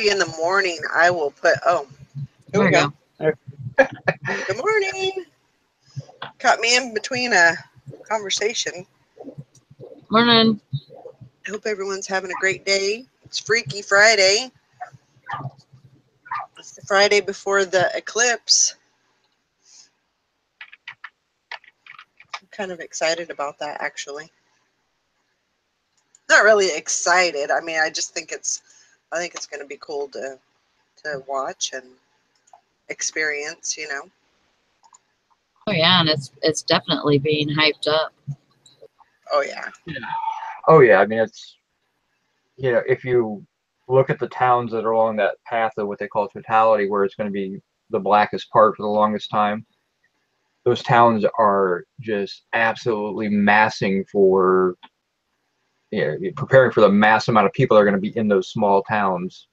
in the morning, I will put, oh, here we go. Good morning. Caught me in between a conversation. Morning. I hope everyone's having a great day. It's Freaky Friday. It's the Friday before the eclipse. I'm kind of excited about that, actually. Not really excited. I mean, I just think it's going to be cool to watch and experience, you know. Oh yeah, and it's definitely being hyped up. Oh yeah. Oh yeah. I mean, it's, you know, if you look at the towns that are along that path of what they call totality, where it's going to be the blackest part for the longest time, those towns are just absolutely massing for, you know, preparing for the mass amount of people that are going to be in those small towns.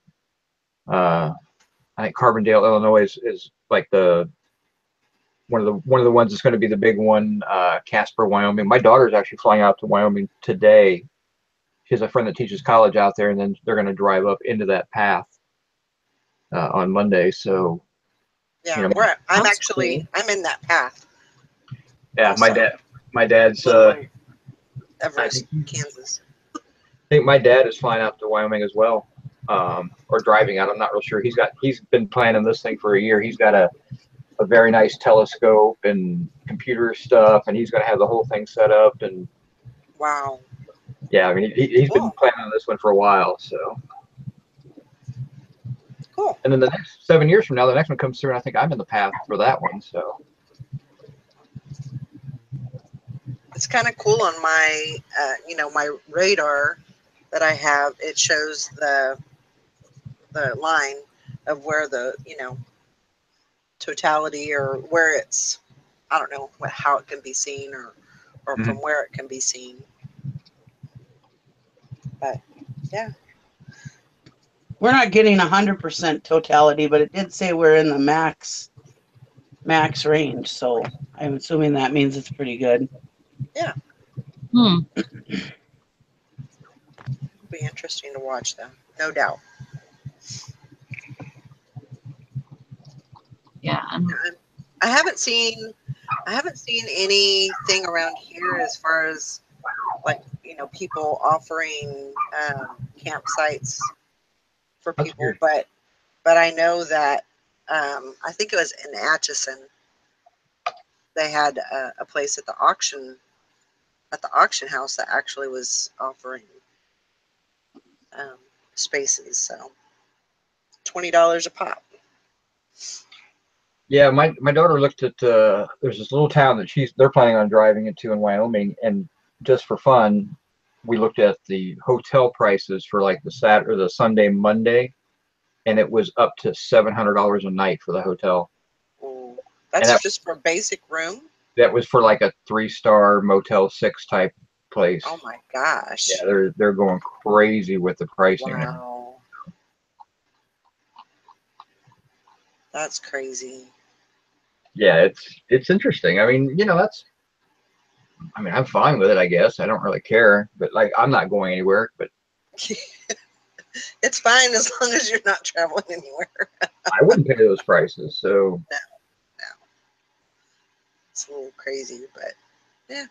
I think Carbondale, Illinois is like one of the ones that's going to be the big one. Casper, Wyoming. My daughter's actually flying out to Wyoming today. She has a friend that teaches college out there, and then they're going to drive up into that path on Monday. So yeah, you know, I'm in that path. Yeah, also. my dad's Everest, Kansas. I think my dad is flying out to Wyoming as well, or driving out. I'm not real sure. He's been planning this thing for a year. He's got a very nice telescope and computer stuff, and he's going to have the whole thing set up. And wow. Yeah, I mean, he's been planning on this one for a while. So cool. And then the next 7 years from now, the next one comes through, and I think I'm in the path for that one. So it's kind of cool on my, my radar that I have. It shows the line of where the, totality, or where it's, I don't know how it can be seen, or from where it can be seen. But yeah, we're not getting 100% totality, but it did say we're in the max range. So I'm assuming that means it's pretty good. Yeah. It'll be interesting to watch them, no doubt. Yeah. I haven't seen anything around here as far as people offering campsites for people, but I know that I think it was in Atchison. They had a place at the auction house that actually was offering spaces. So $20 a pop. yeah, my daughter looked at there's this little town that they're planning on driving into in Wyoming, and just for fun, we looked at the hotel prices for like the Sunday, Monday, and it was up to $700 a night for the hotel. Ooh, that's just for a basic room? That was for like a 3-star Motel 6 type place. Oh my gosh. Yeah, they're going crazy with the pricing. Wow. That's crazy. Yeah, it's interesting. I mean, I'm fine with it, I guess. I don't really care, but like, I'm not going anywhere, but it's fine as long as you're not traveling anywhere. I wouldn't pay those prices. So no. It's a little crazy, but yeah.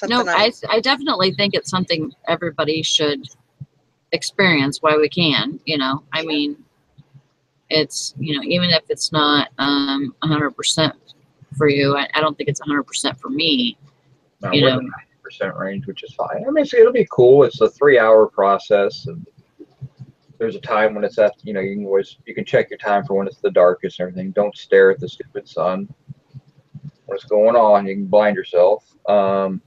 No, I definitely think it's something everybody should experience while we can, I mean, it's, even if it's not 100% for you, I don't think it's 100% for me. We're in the 90% range, which is fine. I mean, it'll be cool. It's a 3-hour process, and there's a time when it's at, you can check your time for when it's the darkest and everything. Don't stare at the stupid sun. What's going on? You can blind yourself. But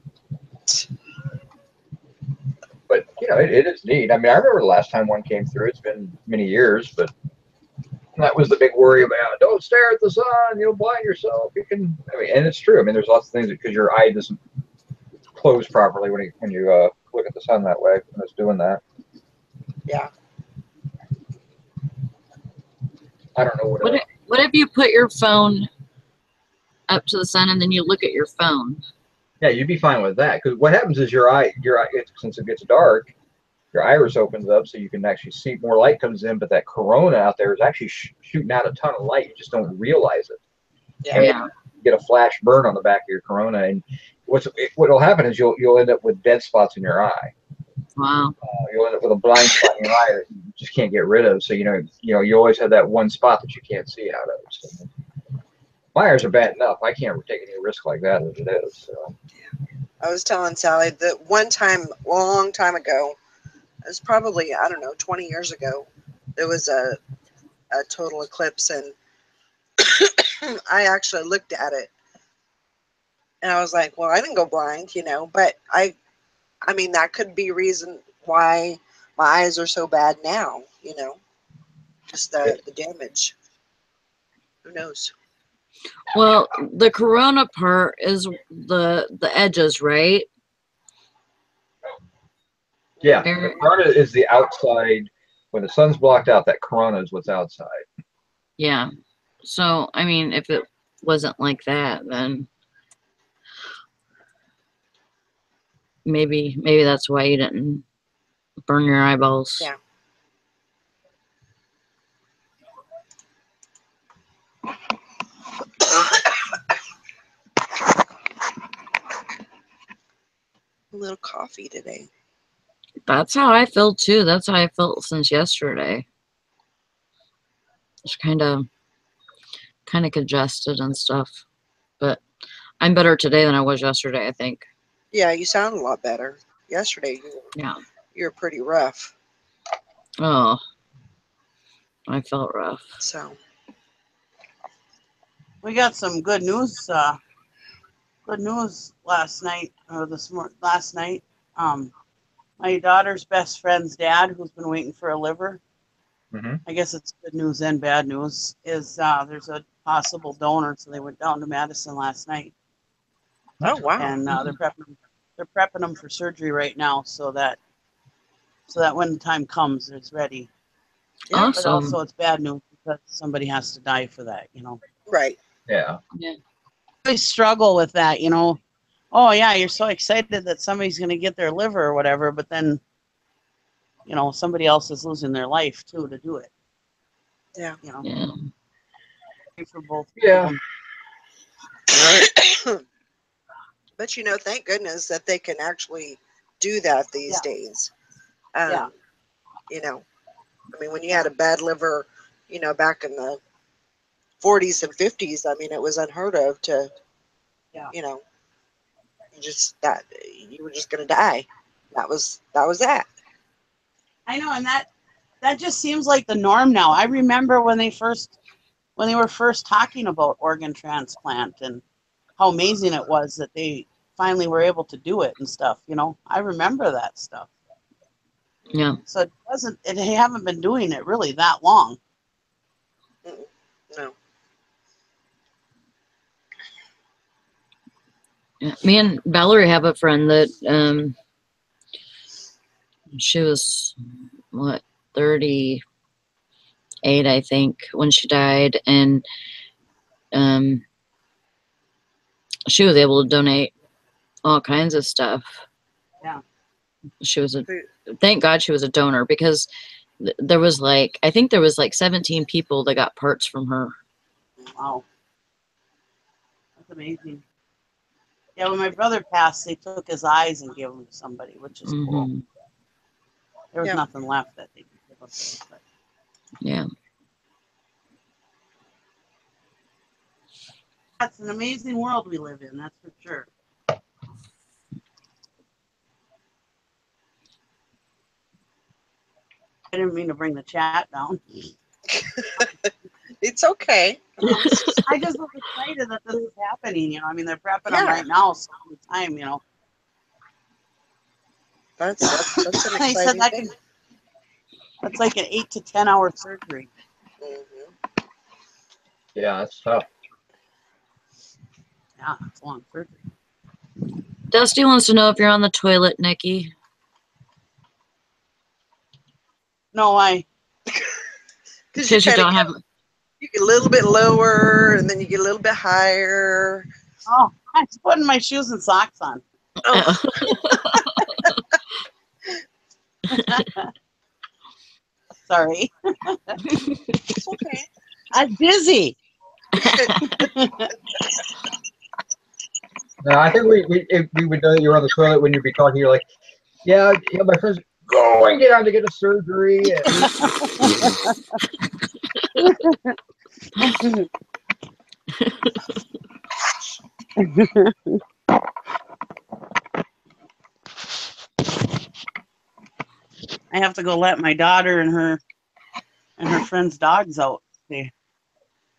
it is neat. I mean, I remember the last time one came through. It's been many years, but that was the big worry about. Don't stare at the sun. You'll blind yourself. And it's true. I mean, there's lots of things because your eye doesn't close properly when you look at the sun that way when it's doing that. Yeah. I don't know what if you put your phone up to the sun and then you look at your phone? Yeah, you'd be fine with that, because what happens is your eye, since it gets dark, your iris opens up so you can actually see more light comes in, but that corona out there is actually shooting out a ton of light. You just don't realize it. And Yeah. you get a flash burn on the back of your corona, and what'll happen is you'll end up with dead spots in your eye. Wow. You'll end up with a blind spot in your eye that you just can't get rid of. So you always have that one spot that you can't see out of. So my eyes are bad enough. I can't take any risk like that as it is. So. I was telling Sally that one time, long time ago, it was probably, I don't know, 20 years ago, there was a total eclipse, and I actually looked at it, and I was like, well, I didn't go blind, but I mean, that could be reason why my eyes are so bad now, just the damage. Who knows? Well, the corona part is the edges, right? Yeah, the corona is the outside. When the sun's blocked out, that corona is what's outside. Yeah. So, I mean, if it wasn't like that, then maybe that's why you didn't burn your eyeballs. Yeah. A little coffee today. That's how I feel too. That's how I felt since yesterday. It's kind of congested and stuff, but I'm better today than I was yesterday, I think. Yeah, you sound a lot better. Yesterday, you were pretty rough. Oh, I felt rough. So We got some good news. Good news last night or last night. My daughter's best friend's dad, who's been waiting for a liver. Mm-hmm. I guess it's good news and bad news. Is there's a possible donor, so they went down to Madison last night. Oh wow! And they're prepping them for surgery right now, so that when the time comes, it's ready. Yeah, awesome. But also it's bad news because somebody has to die for that, Right. Yeah. Yeah. I struggle with that, Oh yeah, you're so excited that somebody's going to get their liver or whatever, but then, somebody else is losing their life too to do it. Yeah. Yeah. For both. Yeah. But thank goodness that they can actually do that these days. Yeah. I mean, when you had a bad liver, back in the 40s and 50s, I mean, it was unheard of to, you were just going to die. That was that. I know, and that just seems like the norm now. I remember when they were first talking about organ transplant and how amazing it was that they finally were able to do it and stuff. I remember that stuff. Yeah. So they haven't been doing it really that long. No. Yeah. Me and Valerie have a friend that she was 38, I think, when she died, and she was able to donate all kinds of stuff. Yeah. Thank God she was a donor, because there was I think there was 17 people that got parts from her. Wow. That's amazing. Yeah, when my brother passed, they took his eyes and gave them to somebody, which is cool. There was nothing left that they could give us. But. Yeah. That's an amazing world we live in, that's for sure. I didn't mean to bring the chat down. It's okay. I just was excited that this is happening. I mean, they're prepping them right now, so all the time. That's an exciting said that thing. That's like an 8 to 10 hour surgery. Mm-hmm. Yeah, that's tough. Yeah, it's a long surgery. Dusty wants to know if you're on the toilet, Nikki. No, Because you don't have. You get a little bit lower, and then you get a little bit higher. Oh, I'm putting my shoes and socks on. Oh. Sorry. It's okay. I'm busy. No, I think if we would know that you're on the toilet when you'd be talking. You're like, yeah, my friend's going down to get a surgery. I have to go let my daughter and her friend's dogs out. They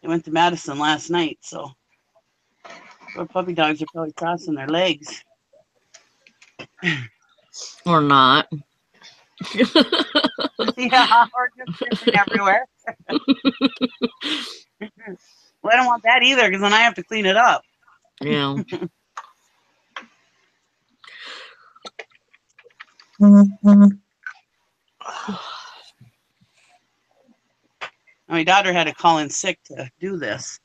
went to Madison last night, so our puppy dogs are probably crossing their legs. Or not. Yeah, or just sitting everywhere. Well, I don't want that either, because then I have to clean it up. Yeah. My daughter had to call in sick to do this.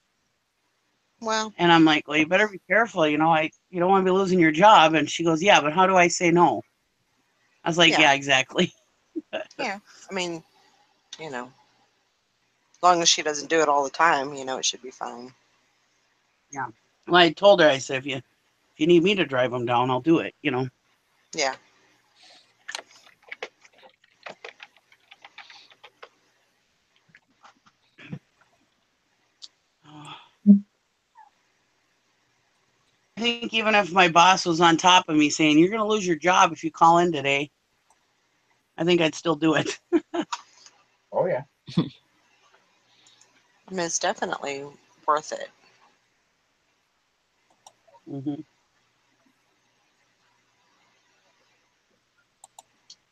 Well, And I'm like, well, you better be careful. You don't want to be losing your job. And she goes, yeah, but how do I say no? I was like, Yeah. yeah exactly. yeah. I mean, as long as she doesn't do it all the time, it should be fine. Yeah. Well, I told her, I said, if you need me to drive them down, I'll do it, Yeah. I think even if my boss was on top of me saying, you're going to lose your job if you call in today, I think I'd still do it. Oh yeah. I mean, it's definitely worth it. Mm-hmm.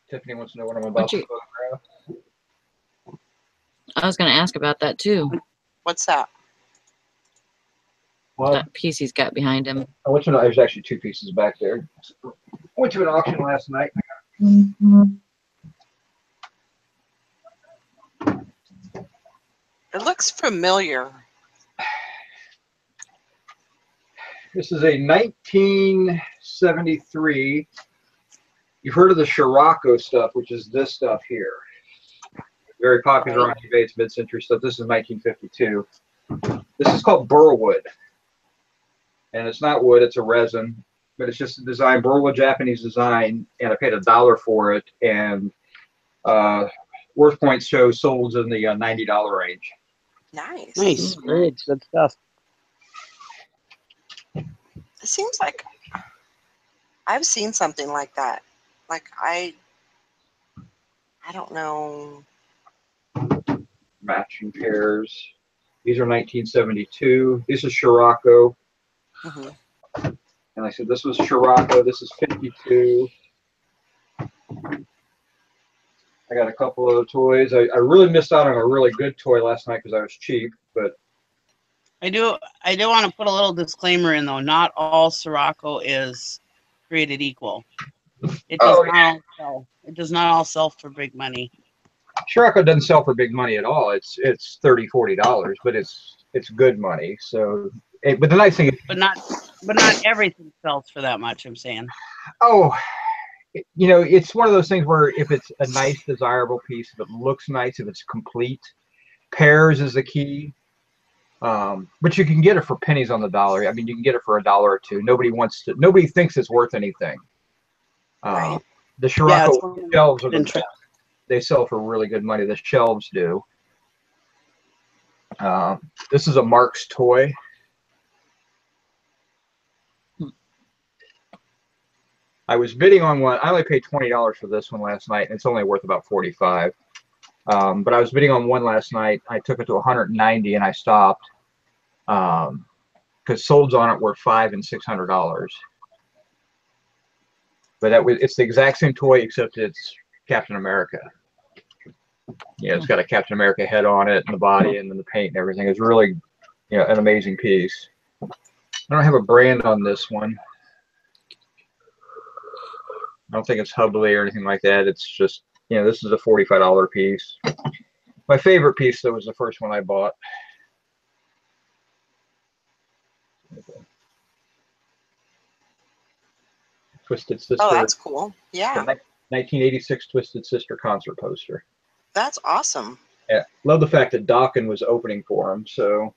Tiffany wants to know what I'm about to photograph. I was going to ask about that too. What's that? Well, That piece he's got behind him. I want you to know there's actually two pieces back there. I went to an auction last night. It looks familiar. This is a 1973. You've heard of the Scirocco stuff, which is this stuff here. Very popular on eBay. It's mid-century stuff. This is 1952. This is called burlwood. And it's not wood, it's a resin. But it's just a design, burlwood Japanese design. And I paid $1 for it. And Worth Points shows sold in the $90 range. Nice. Nice. Great. Good stuff. It seems like I've seen something like that. Like I don't know. Matching pairs. These are 1972. This is Scirocco. Mm-hmm. And I said, this was Scirocco. This is 52. I got a couple of toys. I really missed out on a really good toy last night because I was cheap, but I do want to put a little disclaimer in, though. Not all Scirocco is created equal. It does not all sell. It does not all sell for big money. Scirocco doesn't sell for big money at all. It's $30, $40, but it's good money. So, but the nice thing is, but not everything sells for that much. I'm saying. Oh, it's one of those things where if it's a nice, desirable piece, if it looks nice, if it's complete, pairs is the key. But you can get it for pennies on the dollar. I mean, you can get it for $1 or $2. Nobody thinks it's worth anything. Right. The Scirocco shelves are interesting. They sell for really good money. The shelves do. This is a Mark's toy. I was bidding on one. I only paid $20 for this one last night, and it's only worth about $45. But I was bidding on one last night. I took it to $190, and I stopped because solds on it were $500 and $600. But it's the exact same toy except it's Captain America. It's got a Captain America head on it, and the body, and then the paint and everything. It's really, an amazing piece. I don't have a brand on this one. I don't think it's Hubley or anything like that. It's just, this is a $45 piece. My favorite piece, though, was the first one I bought. Twisted Sister. Oh, that's cool. Yeah. 1986 Twisted Sister concert poster. That's awesome. Yeah, love the fact that Dokken was opening for him. So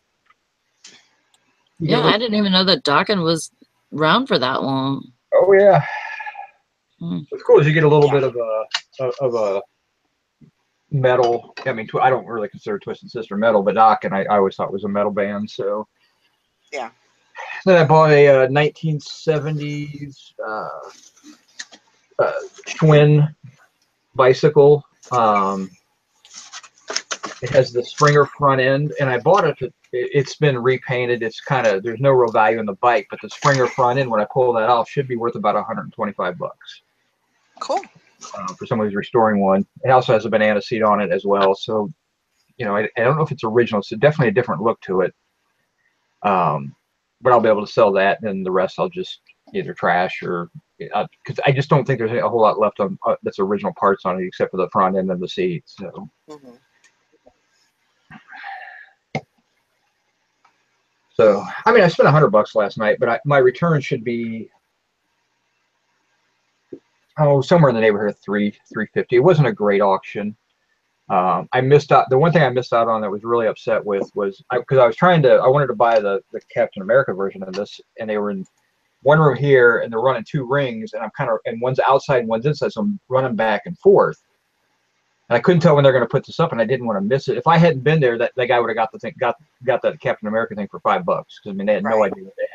Yeah, I didn't even know that Dokken was around for that long. Oh yeah. Hmm. What's cool is you get a little bit of a metal. I mean, I don't really consider Twisted Sister metal, but Dokken I always thought was a metal band. So Yeah. then I bought a 1970s Schwinn bicycle. It has the Springer front end, and I bought it. It's been repainted. It's kind of, there's no real value in the bike, but the Springer front end, when I pull that off, should be worth about 125 bucks. Cool. For someone who's restoring one. It also has a banana seat on it as well. So, you know, I don't know if it's original. So definitely a different look to it. But I'll be able to sell that, and the rest I'll just either trash or, because I just don't think there's a whole lot left on that's original parts on it except for the front end and the seat. So. Mm-hmm. So, I mean, I spent $100 last night, but my return should be, somewhere in the neighborhood of $350. It wasn't a great auction. I missed out. The one thing I missed out on that was really upset with was because I wanted to buy the Captain America version of this, and they were in one room here, and they're running 2 rings, and and one's outside and one's inside, so I'm running back and forth. And I couldn't tell when they're going to put this up, and I didn't want to miss it. If I hadn't been there, that guy would have got the thing, got that Captain America thing for $5, because I mean they had no idea what they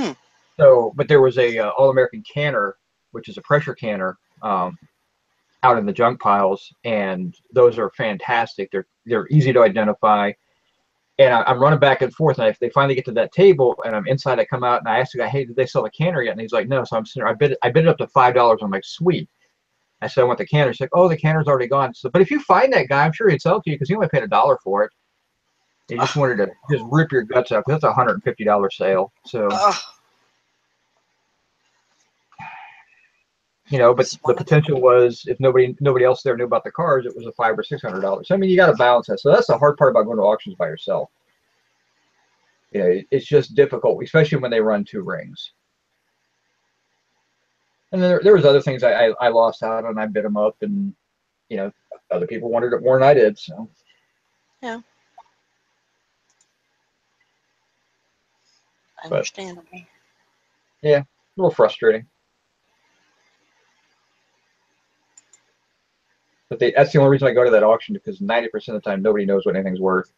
had. So, but there was a All-American canner, which is a pressure canner, out in the junk piles, and those are fantastic. They're easy to identify, and I'm running back and forth. And if they finally get to that table, and I'm inside, I come out and I ask the guy, "Hey, did they sell the canner yet?" And he's like, "No." So I'm sitting there, I bid it up to $5. I'm like, "Sweet." I said, "I want the canner." She's like, "Oh, the canner's already gone." So, but if you find that guy, I'm sure he'd sell it to you because he only paid $1 for it. He just wanted to just rip your guts out, because that's a $150 sale. So, you know, but the potential was, if nobody else there knew about the cars, it was a $500 or $600. So, I mean, you got to balance that. So that's the hard part about going to auctions by yourself. You know, it's just difficult, especially when they run 2 rings. And then there was other things I lost out on. I bid them up, and you know, other people wanted it more than I did. So yeah, understandable. Yeah, a little frustrating. But that's the only reason I go to that auction, because 90% of the time nobody knows what anything's worth.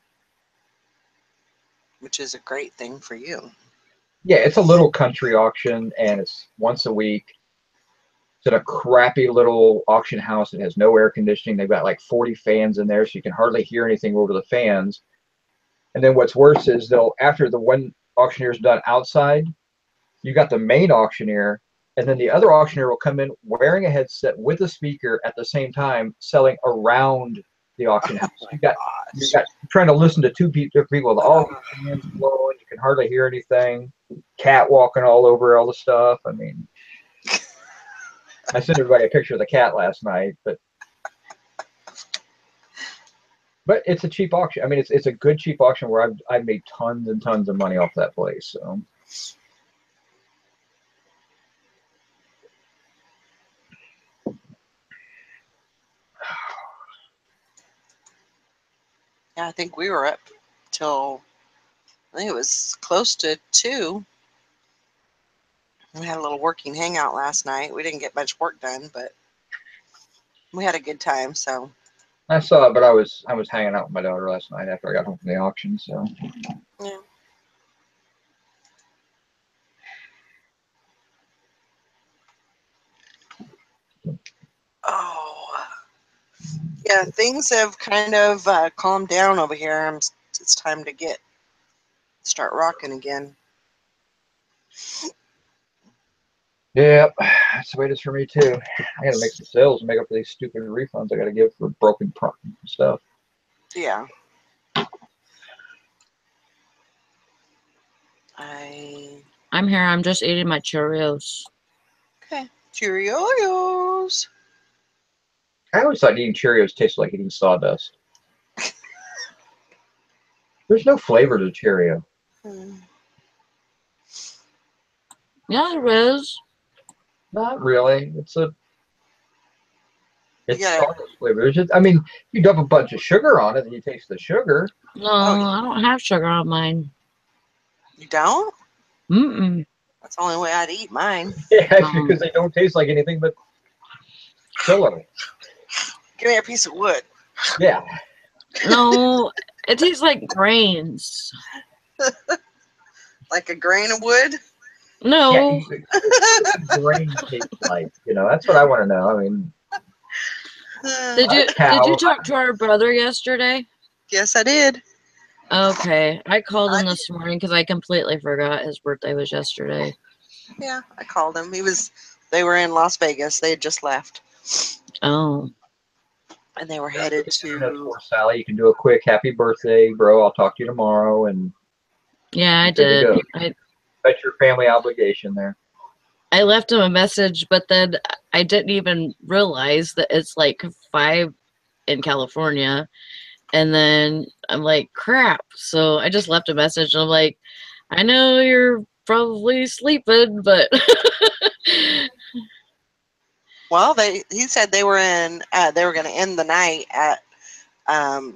Which is a great thing for you. Yeah, it's a little country auction, and it's once a week. It's at a crappy little auction house. It has no air conditioning. They've got like 40 fans in there, so you can hardly hear anything over the fans. And then what's worse is after the one auctioneer's done outside, you got the main auctioneer, and then the other auctioneer will come in wearing a headset with a speaker at the same time, selling around the auction house. You got trying to listen to 2 different people with all the fans blowing. You can hardly hear anything. Cat walking all over all the stuff. I mean, I sent everybody a picture of the cat last night, but it's a cheap auction. I mean, it's a good cheap auction where I've made tons and tons of money off that place. So. Yeah, I think we were up till, I think it was close to 2. We had a little working hangout last night. We didn't get much work done, but we had a good time. So I saw it, but I was hanging out with my daughter last night after I got home from the auction. So yeah. Oh, yeah. Things have kind of calmed down over here. It's time to start rocking again. yeah, that's the way it is for me too. I got to make some sales and make up for these stupid refunds I got to give for broken stuff. Yeah. I'm here. I'm just eating my Cheerios. Okay. Cheerios. I always thought eating Cheerios tasted like eating sawdust. There's no flavor to Cheerio. Yeah, there is. Not really. It's Yeah. Starburst flavor. It's just, I mean, you dump a bunch of sugar on it and you taste the sugar. No, I don't have sugar on mine. You don't? Mm-mm. That's the only way I'd eat mine. Yeah, because they don't taste like anything but filler. Give me a piece of wood. Yeah. No, it tastes like grains. Like a grain of wood? No. Yeah, grain tastes like, that's what I want to know. I mean, Did you cow. talk to our brother yesterday? Yes, I did. Okay, I called him I this morning because I completely forgot his birthday was yesterday. Yeah, I called him. They were in Las Vegas. They had just left. Oh, And they were headed That's to. for Sally. You can do a quick happy birthday, bro. I'll talk to you tomorrow. And yeah, I you're good to did. go. That's your family obligation there. I left him a message, but then I didn't even realize that it's like 5 in California. And then I'm like, crap. So I just left a message. And I'm like, I know you're probably sleeping, but Well, he said they were going to end the night at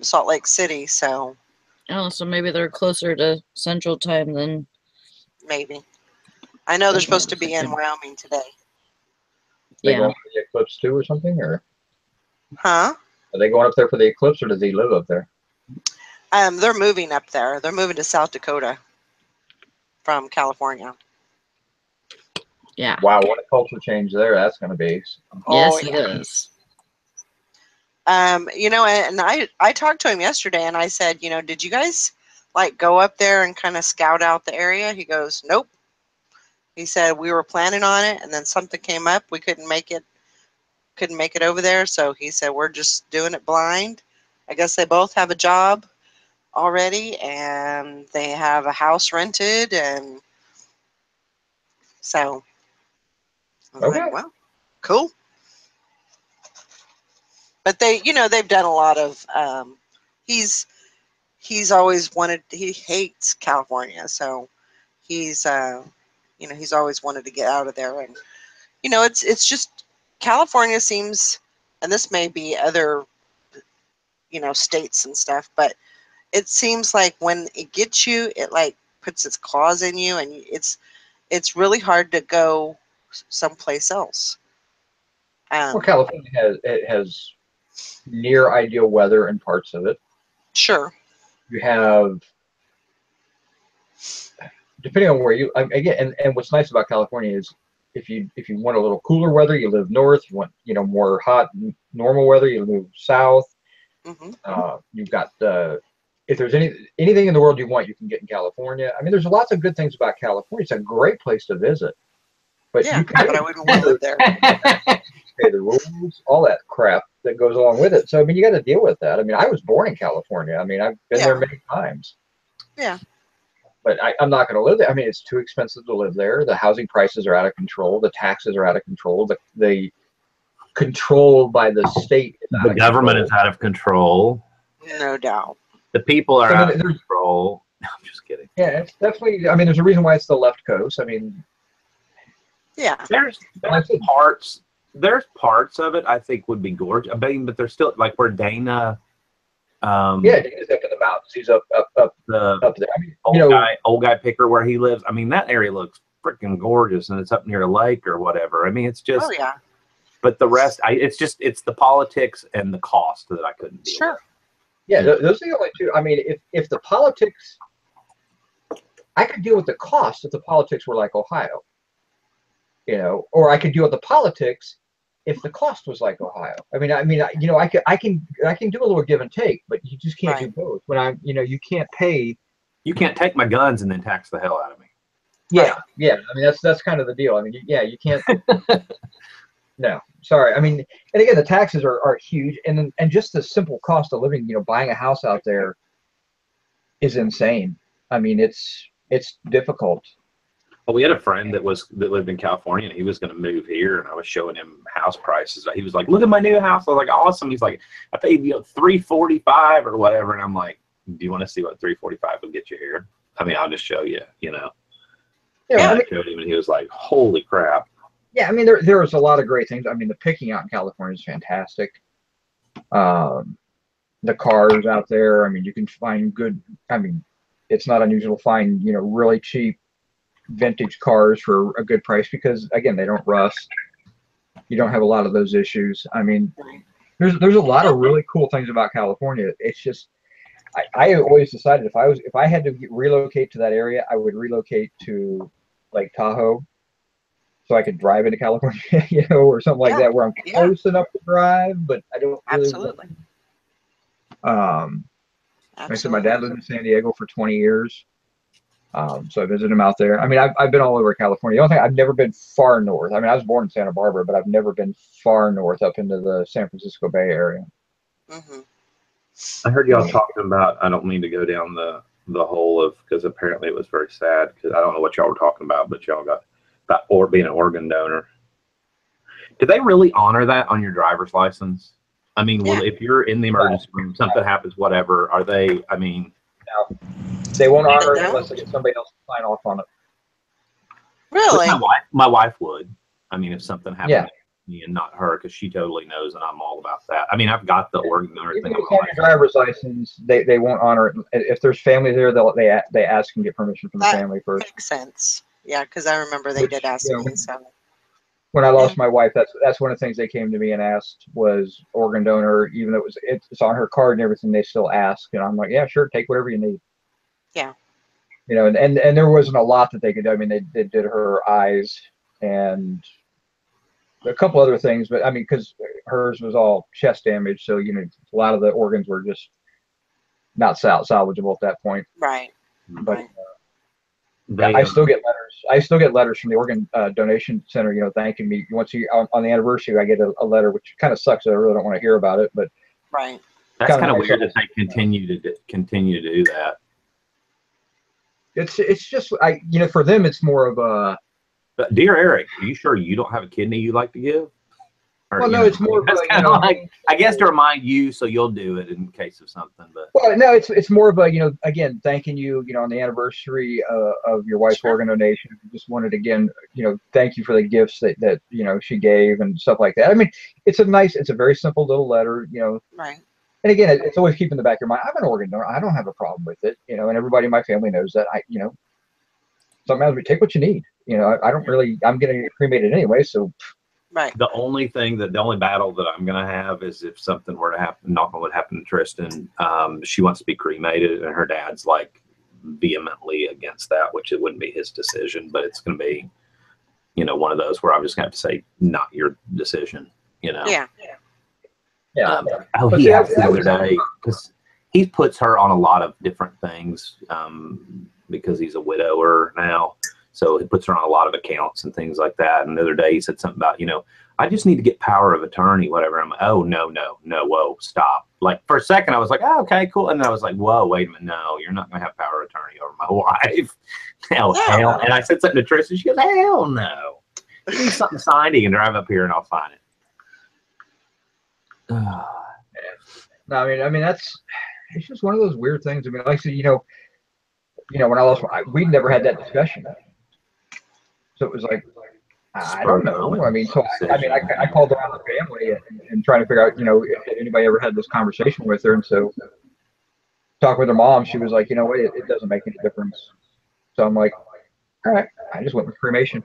Salt Lake City, so oh, so maybe they're closer to Central Time than. maybe. I know they're That's what supposed I to was be in thinking. Wyoming today. They Yeah. going for the eclipse too, or something, or Huh? are they going up there for the eclipse, or does he live up there? They're moving up there. They're moving to South Dakota from California. Yeah. Wow, what a culture change there that's going to be. Oh, Yes, yeah. it is. And I talked to him yesterday, and I said, did you guys like go up there and kind of scout out the area? He goes, nope. He said we were planning on it, and then something came up. We couldn't make it over there. So he said we're just doing it blind. I guess they both have a job already, and they have a house rented, and so I was Okay. like, well, cool. But they've done a lot of. He's always wanted. He hates California, so he's he's always wanted to get out of there, and it's just California seems, and this may be other states and stuff, but it seems like when it gets you, it like puts its claws in you, and it's really hard to go someplace else. Well, California has near ideal weather in parts of it. Sure. You have, depending on where you again, and what's nice about California is if you want a little cooler weather, you live north. You want more hot normal weather, you move south. Mm-hmm. You've got if there's anything in the world you want, you can get in California. I mean, there's lots of good things about California. It's a great place to visit. But Yeah, you can but I wouldn't want to live there. pay the rules, all that crap that goes along with it. So I mean, you got to deal with that. I mean, I was born in California. I mean, I've been there many times. Yeah. But I'm not going to live there. I mean, it's too expensive to live there. The housing prices are out of control. The taxes are out of control. The control by the state is out The of government control. is out of control. No doubt. The people are I mean, out of control. No, I'm just kidding. Yeah, it's definitely. I mean, there's a reason why it's the left coast. I mean, Yeah. There's parts. There's parts of it I think would be gorgeous. I mean, but there's still like where Dana. Yeah, Dana's up in the mountains. He's up there. I mean, old guy picker where he lives. I mean, that area looks freaking gorgeous, and it's up near a lake or whatever. I mean, it's just. Oh yeah. But the rest, it's the politics and the cost that I couldn't deal with. Yeah, those are the only two. I mean, if the politics, I could deal with the cost if the politics were like Ohio, or I could deal with the politics if the cost was like Ohio. I can do a little give and take, but you just can't do both. When you can't pay. You can't take my guns and then tax the hell out of me. Yeah, yeah. I mean, that's kind of the deal. I mean, yeah, you can't. No, sorry. I mean, and again, the taxes are huge, and just the simple cost of living, buying a house out there is insane. I mean, it's difficult. Well, we had a friend that lived in California, and he was going to move here, and I was showing him house prices. He was like, "Look at my new house." I was like, "Awesome." He's like, "I paid $345 or whatever," and I'm like, "Do you want to see what $345 will get you here?" I mean, I'll just show you. Yeah, I showed him, and he was like, "Holy crap!" Yeah, I mean, there is a lot of great things. I mean, the picking out in California is fantastic. The cars out there. I mean, you can find good. I mean, it's not unusual to find, you know, really cheap vintage cars for a good price because, again, they don't rust. You don't have a lot of those issues. I mean, there's a lot of really cool things about California. It's just I always decided if I had to relocate to that area, I would relocate to Lake Tahoe so I could drive into California, you know, or something like that, where I'm close enough to drive, but I don't really. Absolutely. Like I said, my dad lived in San Diego for 20 years. So I visited him out there. I mean, I've been all over California. The only thing, I've never been far north. I mean, I was born in Santa Barbara, but I've never been far north up into the San Francisco Bay Area. Mm-hmm. I heard y'all talking about, I don't mean to go down the hole of, because apparently it was very sad, because I don't know what y'all were talking about, but y'all got about being an organ donor. Do they really honor that on your driver's license? I mean, well, if you're in the emergency room, something happens, whatever, are they, I mean. No, they won't honor it unless they get somebody else to sign off on it. Really? My wife would. I mean, if something happened to me and not her, because she totally knows and I'm all about that. I mean, I've got the organ donor thing. If it's on your driver's license, they won't honor it. If there's family there, they ask and get permission from the family first. Makes sense. Yeah, because I remember they did ask me. So when I lost my wife, that's one of the things they came to me and asked was organ donor, even though it's on her card and everything. They still ask, and I'm like, yeah, sure, take whatever you need. Yeah. You know, and there wasn't a lot that they could do. I mean, they did her eyes and a couple other things, but I mean, because hers was all chest damage, so you know, a lot of the organs were just not salvageable at that point. Right. But I still get letters. I still get letters from the organ donation center, you know, thanking me. Once on the anniversary, I get a letter, which kind of sucks. I really don't want to hear about it, but that's kind of weird that they continue to do that. It's just you know, for them it's more of a. But dear Eric, are you sure you don't have a kidney you like to give? Or, well, no, it's more of a, kind of like, I guess to remind you, so you'll do it in case of something. But well, no, it's more of a, you know, again, thanking you, you know, on the anniversary of your wife's organ donation. Just wanted again, you know, thank you for the gifts that you know she gave and stuff like that. I mean, it's a very simple little letter, you know. Right. And again, it's always keeping in the back of your mind. I'm an organ donor. I don't have a problem with it, you know, and everybody in my family knows that. You know, sometimes we take what you need. You know, I don't really. I'm going to get cremated anyway, so. Right. The only battle that I'm going to have is if something were to happen, knock on wood, happen to Tristan. She wants to be cremated, and her dad's like vehemently against that, which it wouldn't be his decision, but it's going to be, you know, one of those where I'm just going to have to say, not your decision, you know. Yeah. Yeah. He asked the other day because he puts her on a lot of different things because he's a widower now. So he puts her on a lot of accounts and things like that. And the other day he said something about, you know, I just need to get power of attorney, whatever. I'm like, oh, no, whoa, stop. Like for a second I was like, oh, okay, cool. And then I was like, whoa, wait a minute. No, you're not going to have power of attorney over my wife. Hell. And I said something to Tristan. She goes, hell no. You need something signed. You can drive up here and I'll sign it. No, I mean, it's just one of those weird things. I mean, like I said, you know, when I lost, we'd never had that discussion. So it was like, I don't know. I mean, so I called around the family and trying to figure out, you know, if anybody ever had this conversation with her. And so talking with her mom, she was like, you know what, it doesn't make any difference. So I'm like, all right, I just went with cremation.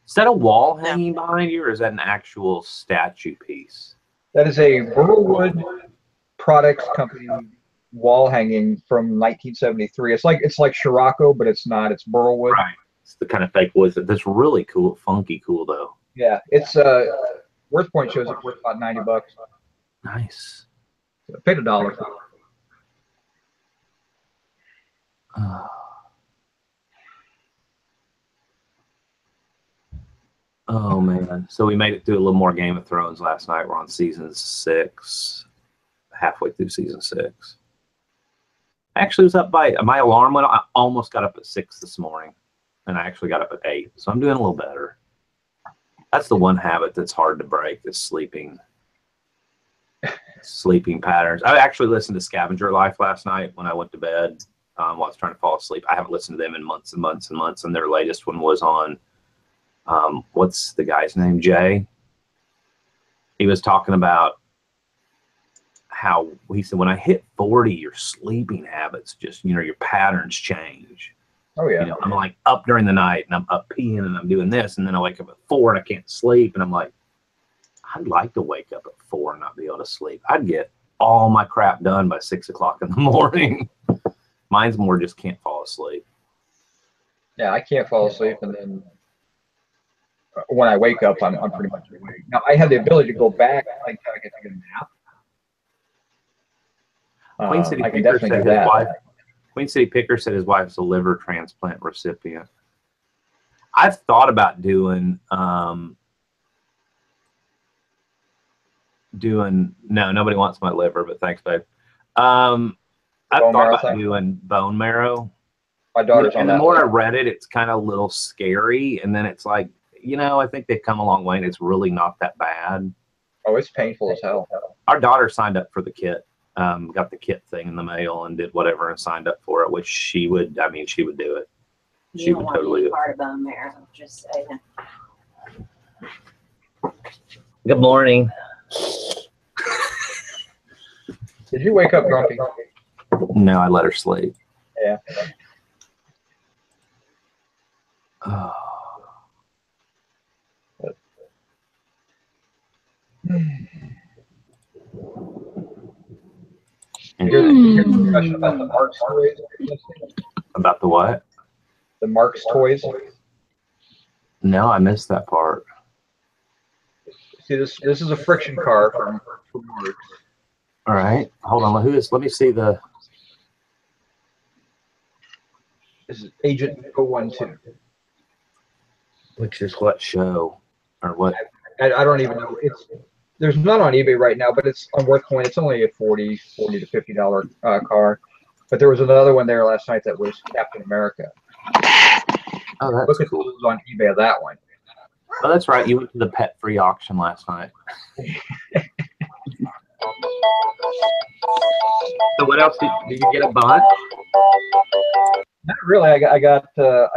Is that a wall hanging behind you, or is that an actual statue piece? That is a Burlwood Products Company wall hanging from 1973. It's like Scirocco, but it's not. It's Burlwood. Right. It's the kind of fake wood that's really cool, funky cool though. Yeah, it's Worth Point shows it's worth about $90. Nice. So I paid $1. Oh man. So we made it through a little more Game of Thrones last night. We're on season 6, halfway through season 6. I actually was up by my alarm went. I almost got up at 6 this morning, and I actually got up at 8. So I'm doing a little better. That's the one habit that's hard to break. Is sleeping patterns. I actually listened to Scavenger Life last night when I went to bed while I was trying to fall asleep. I haven't listened to them in months and months and months, and their latest one was on. What's the guy's name? Jay. He was talking about how he said, when I hit 40, your sleeping habits just, you know, your patterns change. Oh yeah. You know, I'm like up during the night and I'm up peeing and I'm doing this, and then I wake up at 4 and I can't sleep, and I'm like, I'd like to wake up at 4 and not be able to sleep. I'd get all my crap done by 6 o'clock in the morning. Mine's more just can't fall asleep. Yeah, I can't fall asleep, and then when I wake up, I'm pretty much awake. Now I have the ability to go back, like I get to get a nap. Queen City I can Picker definitely said do his that. wife. Queen City Picker said his wife's a liver transplant recipient. I've thought about doing no, nobody wants my liver, but thanks, babe. I've thought about doing bone marrow. My daughter's on and that. The more I read it, it's kind of a little scary, and then it's like, you know, I think they've come a long way, and it's really not that bad. Oh, it's painful as hell. Our daughter signed up for the kit. Got the kit thing in the mail and did whatever and signed up for it, which she would, I mean, she would do it. She would totally do it. Part of bone marrow, just saying. Good morning. Did you wake up grumpy? No, I let her sleep. Yeah. Oh. Here's a discussion about the Marks toys. About the what? The Marks toys. No, I missed that part. See, this is a friction car from Marks. All right, hold on. Who is? Let me see the. This is Agent 012. Which is what show or what? I don't even know. There's none on eBay right now, but it's on WorthCoin. It's only a $40 to $50 car. But there was another one there last night that was Captain America. Oh, that's Look at cool. those on eBay of that one. Oh, that's right. You went to the pet-free auction last night. So what else did you get? A bunch? Not really. I got the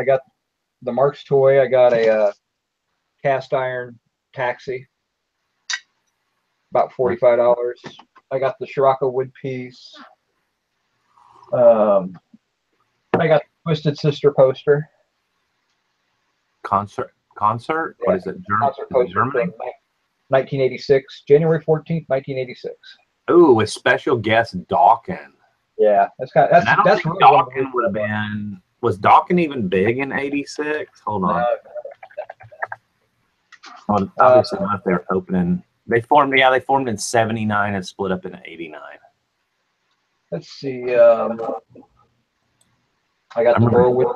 Marks toy. I got a cast iron taxi, about $45. I got the Scirocco wood piece. I got the Twisted Sister poster. Concert? Yeah. What is it? Concert poster Germany? from 1986, January 14th, 1986. Ooh, with special guest Dawkins. Yeah, that's really Dawkins would have been. Was Dawkins even big in '86? Hold on. Well, obviously not. They were opening. They formed. Yeah, they formed in '79 and split up in '89. Let's see. I got the Burwood.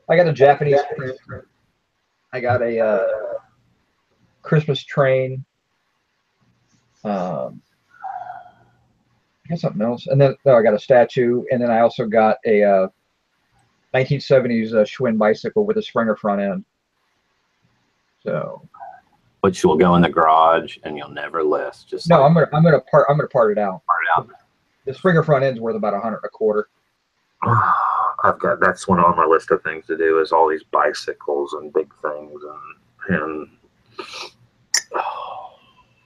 I got a Japanese print. I got a Christmas train. I got something else, and then I got a statue, and then I also got a 1970s Schwinn bicycle with a Springer front end. So, which will go in the garage, and you'll never list. Just no, like, I'm gonna part it out. part out. The Springer front end's worth about $100 a quarter. That's one on my list of things to do is all these bicycles and big things and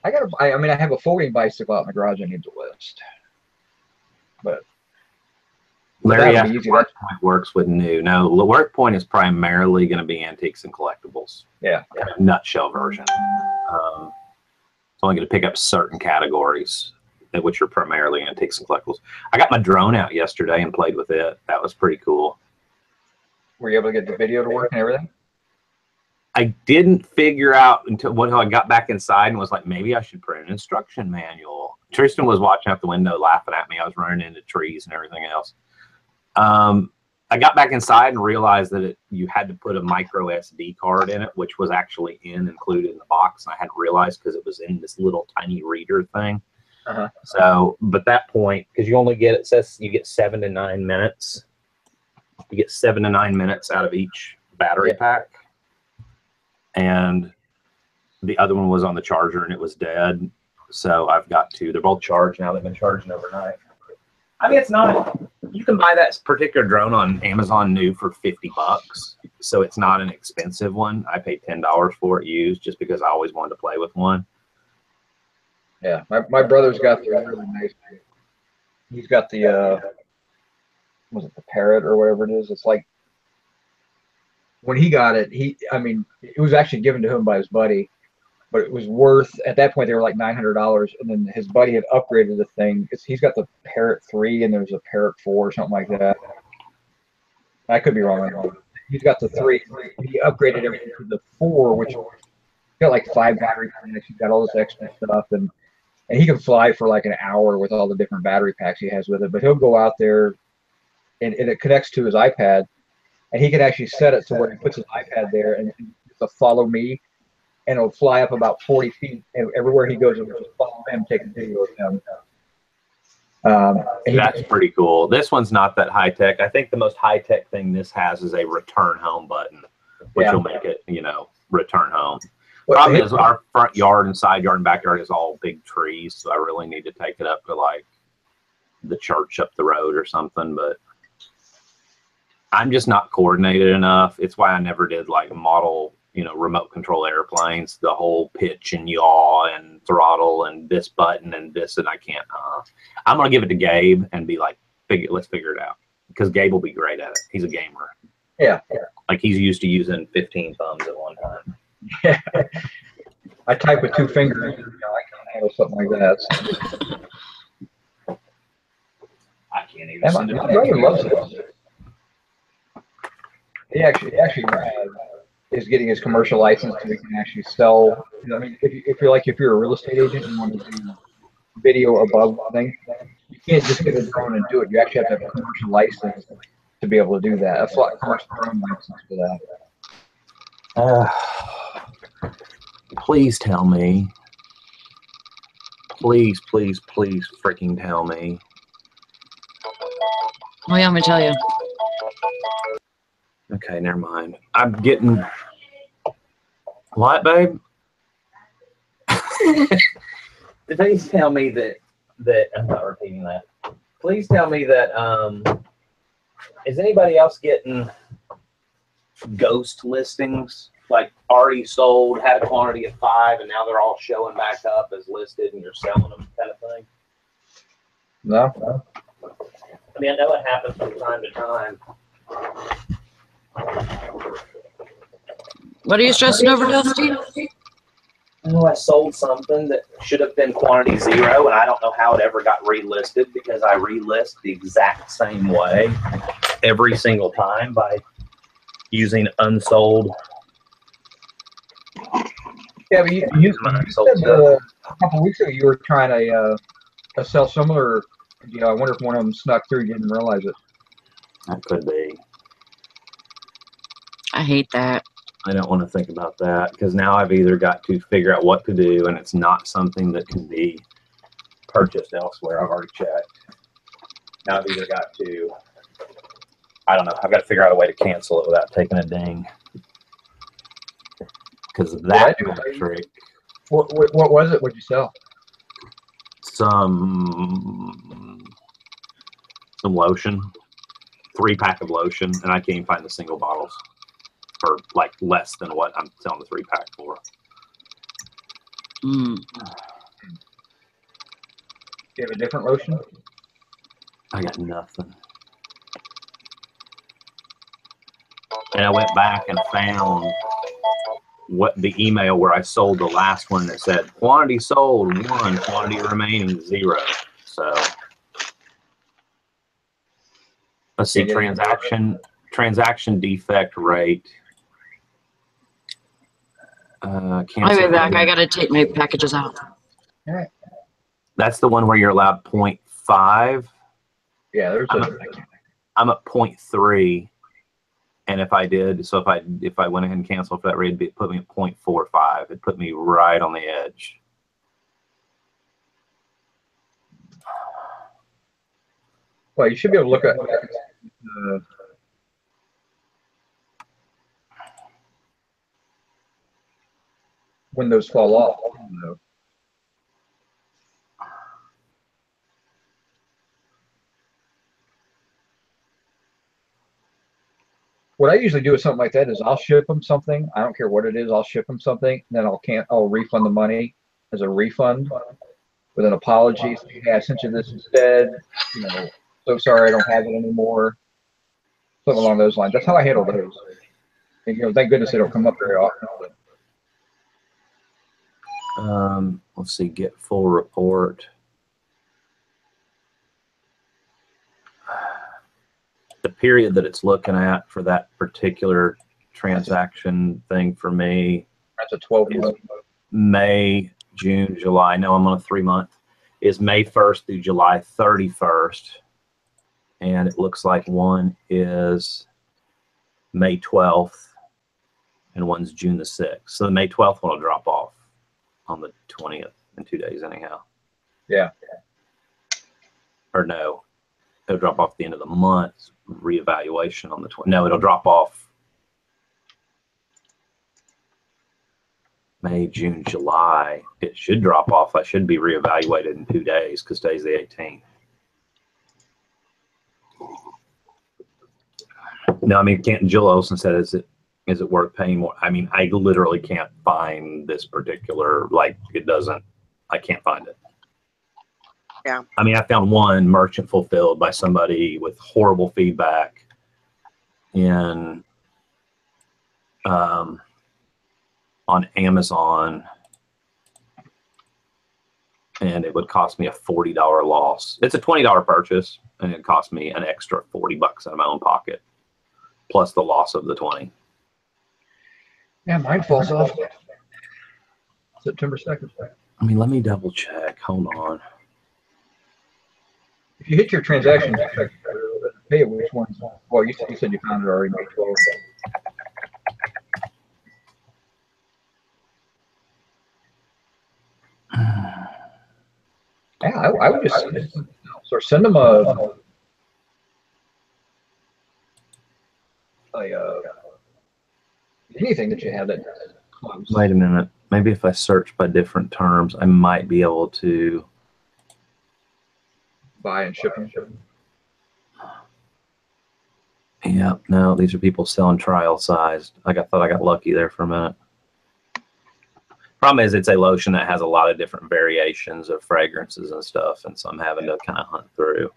I have a folding bicycle out in the garage I need to list. But Larry that'll be easy. WorthPoint works with new. No, WorthPoint is primarily going to be antiques and collectibles. Yeah. Nutshell version. It's only going to pick up certain categories, which are primarily antiques and collectibles. I got my drone out yesterday and played with it. That was pretty cool. Were you able to get the video to work and everything? I didn't figure out until I got back inside and was like, maybe I should print an instruction manual. Tristan was watching out the window laughing at me. I was running into trees and everything else. I got back inside and realized that you had to put a micro SD card in it, which was actually included in the box. And I hadn't realized because it was in this little tiny reader thing. Uh-huh. So, but that point, because you only get, it says you get 7 to 9 minutes. You get 7 to 9 minutes out of each battery pack. And the other one was on the charger and it was dead. So I've got they're both charged now. They've been charging overnight. I mean, it's not, you can buy that particular drone on Amazon new for $50. So it's not an expensive one. I paid $10 for it used just because I always wanted to play with one. Yeah, my brother's got the really nice. He's got the was it the Parrot or whatever it is? It's like when he got it, I mean, it was actually given to him by his buddy, but it was worth at that point they were like $900, and then his buddy had upgraded the thing. He's got the Parrot 3, and there's a Parrot 4 or something like that. I could be wrong. He's got the 3. He upgraded everything to the 4, which got like 5 battery packs. He's got all this extra stuff, and he can fly for like an hour with all the different battery packs he has with it. But he'll go out there, and it connects to his iPad, and he can actually set it to where he puts his iPad there and it's follow me, and it'll fly up about 40 feet, and everywhere he goes, it'll just follow him, take a video of him. That's pretty cool. This one's not that high tech. I think the most high tech thing this has is a return home button, which will make it, return home. Problem is our front yard and side yard and backyard is all big trees, so I really need to take it up to like the church up the road or something, but I'm just not coordinated enough. It's why I never did like model, remote control airplanes, the whole pitch and yaw and throttle and this button and this, and I can't. I'm going to give it to Gabe and be like, let's figure it out, because Gabe will be great at it. He's a gamer. Yeah. Like he's used to using 15 thumbs at one time. Yeah. I type with 2 fingers. I can't handle something like that. So. I can't even. My brother loves it. He actually is getting his commercial license so he can actually sell. I mean, if you're a real estate agent and you want to do video above thing, you can't just get a drone and do it. You actually have to have a commercial license to be able to do that. A commercial drone license for that. Please tell me. Please freaking tell me. Oh yeah, I'm gonna tell you. Okay, never mind. I'm getting what, babe? Please tell me that I'm not repeating that. Please tell me that is anybody else getting ghost listings, like already sold, had a quantity of 5, and now they're all showing back up as listed, and you're selling them, kind of thing? No. I mean, I know it happens from time to time. What are you stressing over, Dusty? I sold something that should have been quantity 0, and I don't know how it ever got relisted, because I relist the exact same way every single time by using unsold. Yeah, but you said a couple weeks ago you were trying to sell similar. I wonder if one of them snuck through. You didn't realize it. That could be. I hate that. I don't want to think about that, because now I've either got to figure out what to do, and it's not something that can be purchased elsewhere. I've already checked. Now I've either got to, I don't know, I've got to figure out a way to cancel it without taking a ding. Because that was a trick. What was it? What'd you sell? Some lotion, 3-pack of lotion, and I can't even find the single bottles for like less than what I'm selling the 3-pack for. Mm. Do you have a different lotion? I got nothing. And I went back and found what the email where I sold the last one that said quantity sold 1, quantity remaining 0. So let's see, transaction defect rate. I'll be back. I gotta take my packages out. All right. That's the one where you're allowed 0.5. Yeah, I'm at 0.3. And if I did, so if I went ahead and canceled for that rate, it put me at 0.45. It put me right on the edge. Well, you should be able to look at when those fall off. What I usually do with something like that is I'll ship them something. I don't care what it is. I'll ship them something, and then I'll refund the money as a refund, with an apology. Say, hey, I sent you this instead. You know, so sorry I don't have it anymore. Something along those lines. That's how I handle those. And, you know, thank goodness they don't come up very often. But. Let's see, get full report. The period that it's looking at for that particular transaction thing for me, That's a 12-month. May, June, July. No, I'm on a 3-month. Is May 1st through July 31st. And it looks like one is May 12th and one's June the 6th. So the May 12th one will drop off on the 20th in 2 days anyhow. Yeah. Or no, it'll drop off at the end of the month. Reevaluation on the 20th. No, it'll drop off May, June, July. It should drop off. I should be reevaluated in 2 days because today's the 18th. No, I mean, Jill Olsen said, is it worth paying more? I mean, I literally can't find this particular, like, it doesn't, I can't find it. Yeah. I mean, I found one merchant fulfilled by somebody with horrible feedback in on Amazon, and it would cost me a $40 loss. It's a $20 purchase, and it cost me an extra $40 out of my own pocket, plus the loss of the 20. Yeah, mine falls off September 2nd. I mean, let me double check. Hold on. If you hit your transaction, pay it which ones. Well, you said you found it already, May 12th. Yeah, I would just send it something else, or send them anything that you have that close. Wait a minute. Maybe if I search by different terms, I might be able to Buy and ship them. Yeah, no, these are people selling trial sized. Thought I got lucky there for a minute. Problem is, it's a lotion that has a lot of different variations of fragrances and stuff, and so I'm having to kind of hunt through.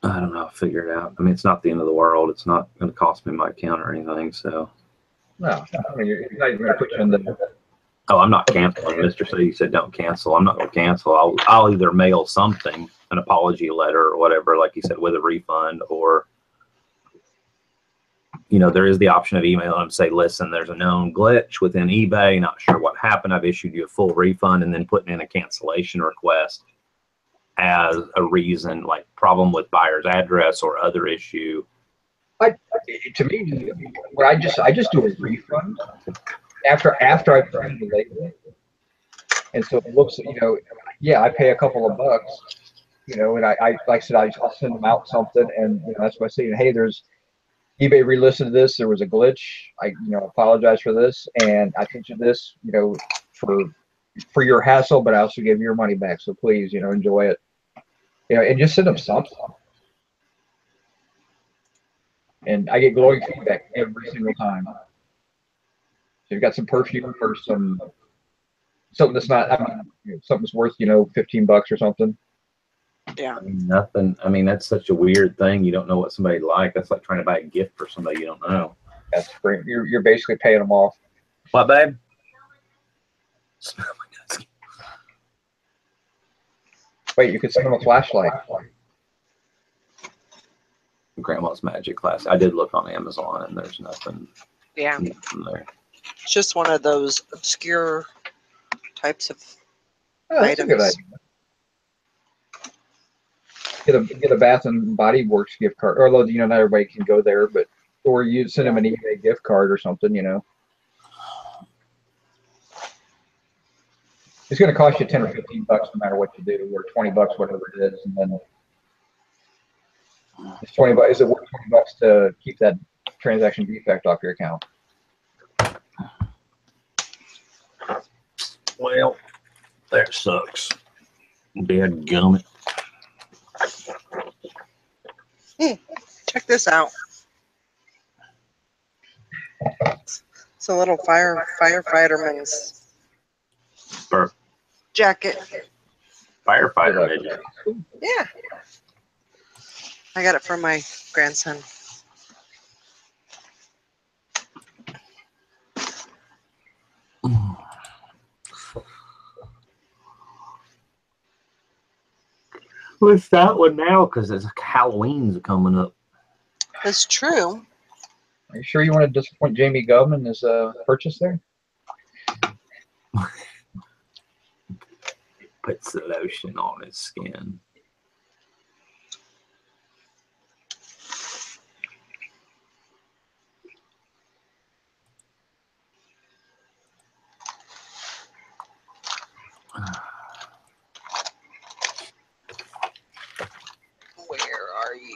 I don't know. I'll figure it out. I mean, it's not the end of the world. It's not going to cost me my account or anything. So. No, I mean, you're not even going to put you in the. Oh, I'm not canceling. Mr. C said don't cancel. I'm not going to cancel. I'll either mail something, an apology letter or whatever, like you said, with a refund, or, you know, there is the option of emailing them, say, listen, there's a known glitch within eBay. Not sure what happened. I've issued you a full refund, and then putting in a cancellation request as a reason, like problem with buyer's address or other issue. To me, what I just do a refund after I've done the label, and so it looks, you know, yeah, I pay a couple of bucks, you know, and I like I said, I'll send them out something, and you know, that's what I say. Hey, there's eBay relisted this. There was a glitch. I apologize for this, and I sent you this, you know, for your hassle, but I also gave you your money back. So please, you know, enjoy it. You know, and just send them something. And I get glowing feedback every single time. So you've got some perfume or something that's not, I mean, you know, something's worth, you know, $15 or something. Yeah. I mean, nothing. I mean, that's such a weird thing. You don't know what somebody like. That's like trying to buy a gift for somebody you don't know. That's great. You're basically paying them off. What, babe? Smell my nuts. Wait, you could send them a flashlight. Grandma's Magic Class. I did look on Amazon, and there's nothing. Yeah. Nothing there. It's just one of those obscure types of That's a good idea. Get a Bath and Body Works gift card. Although, you know, not everybody can go there, but or you send them an eBay gift card or something, you know. It's going to cost you $10 or $15 no matter what you do, or $20, whatever it is, and then it's $20. Is it worth $20 to keep that transaction defect off your account. Well, that sucks. Dadgummit. Check this out. It's a little firefighterman's For jacket. firefighter midget. Yeah. I got it from my grandson. What's that one now? Because it's Halloween's coming up. It's true. Are you sure you want to disappoint Jamie Gum in his purchase there? Puts the lotion on his skin. Where are you?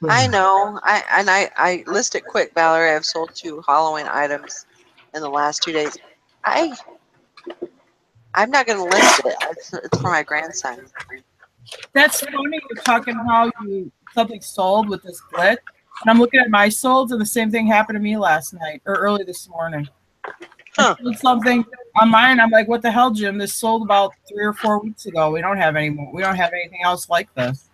I know. I listed quick, Valerie. I've sold 2 Halloween items in the last 2 days. I'm not going to list it. It's for my grandson. That's funny. You're talking how something sold with this glitch, and I'm looking at my solds, and the same thing happened to me last night or early this morning. Huh. I sold something on mine. I'm like, what the hell, Jim? This sold about 3 or 4 weeks ago. We don't have any more. We don't have anything else like this.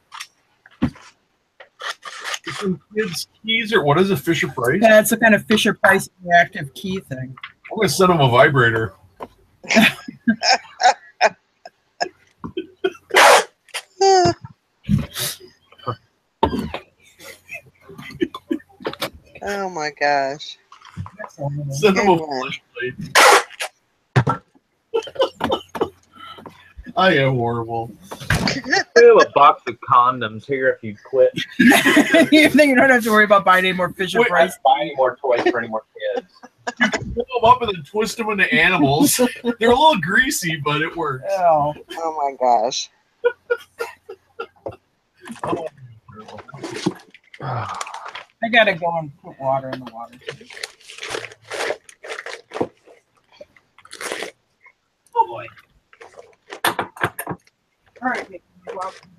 Some kids' keys, or what is it, Fisher Price? Yeah, it's a kind of Fisher Price reactive key thing. I'm gonna send them a vibrator. Oh my gosh. Send them a Good flashlight. I am horrible. We have a box of condoms here if you quit. You think you don't have to worry about buying any more Fisher Wait, Price? Buy any more toys for any more kids. You can pull them up and then twist them into animals. They're a little greasy, but it works. Oh. Oh my gosh. I gotta go and put water in the water. Oh boy. All right, Nick, you're welcome.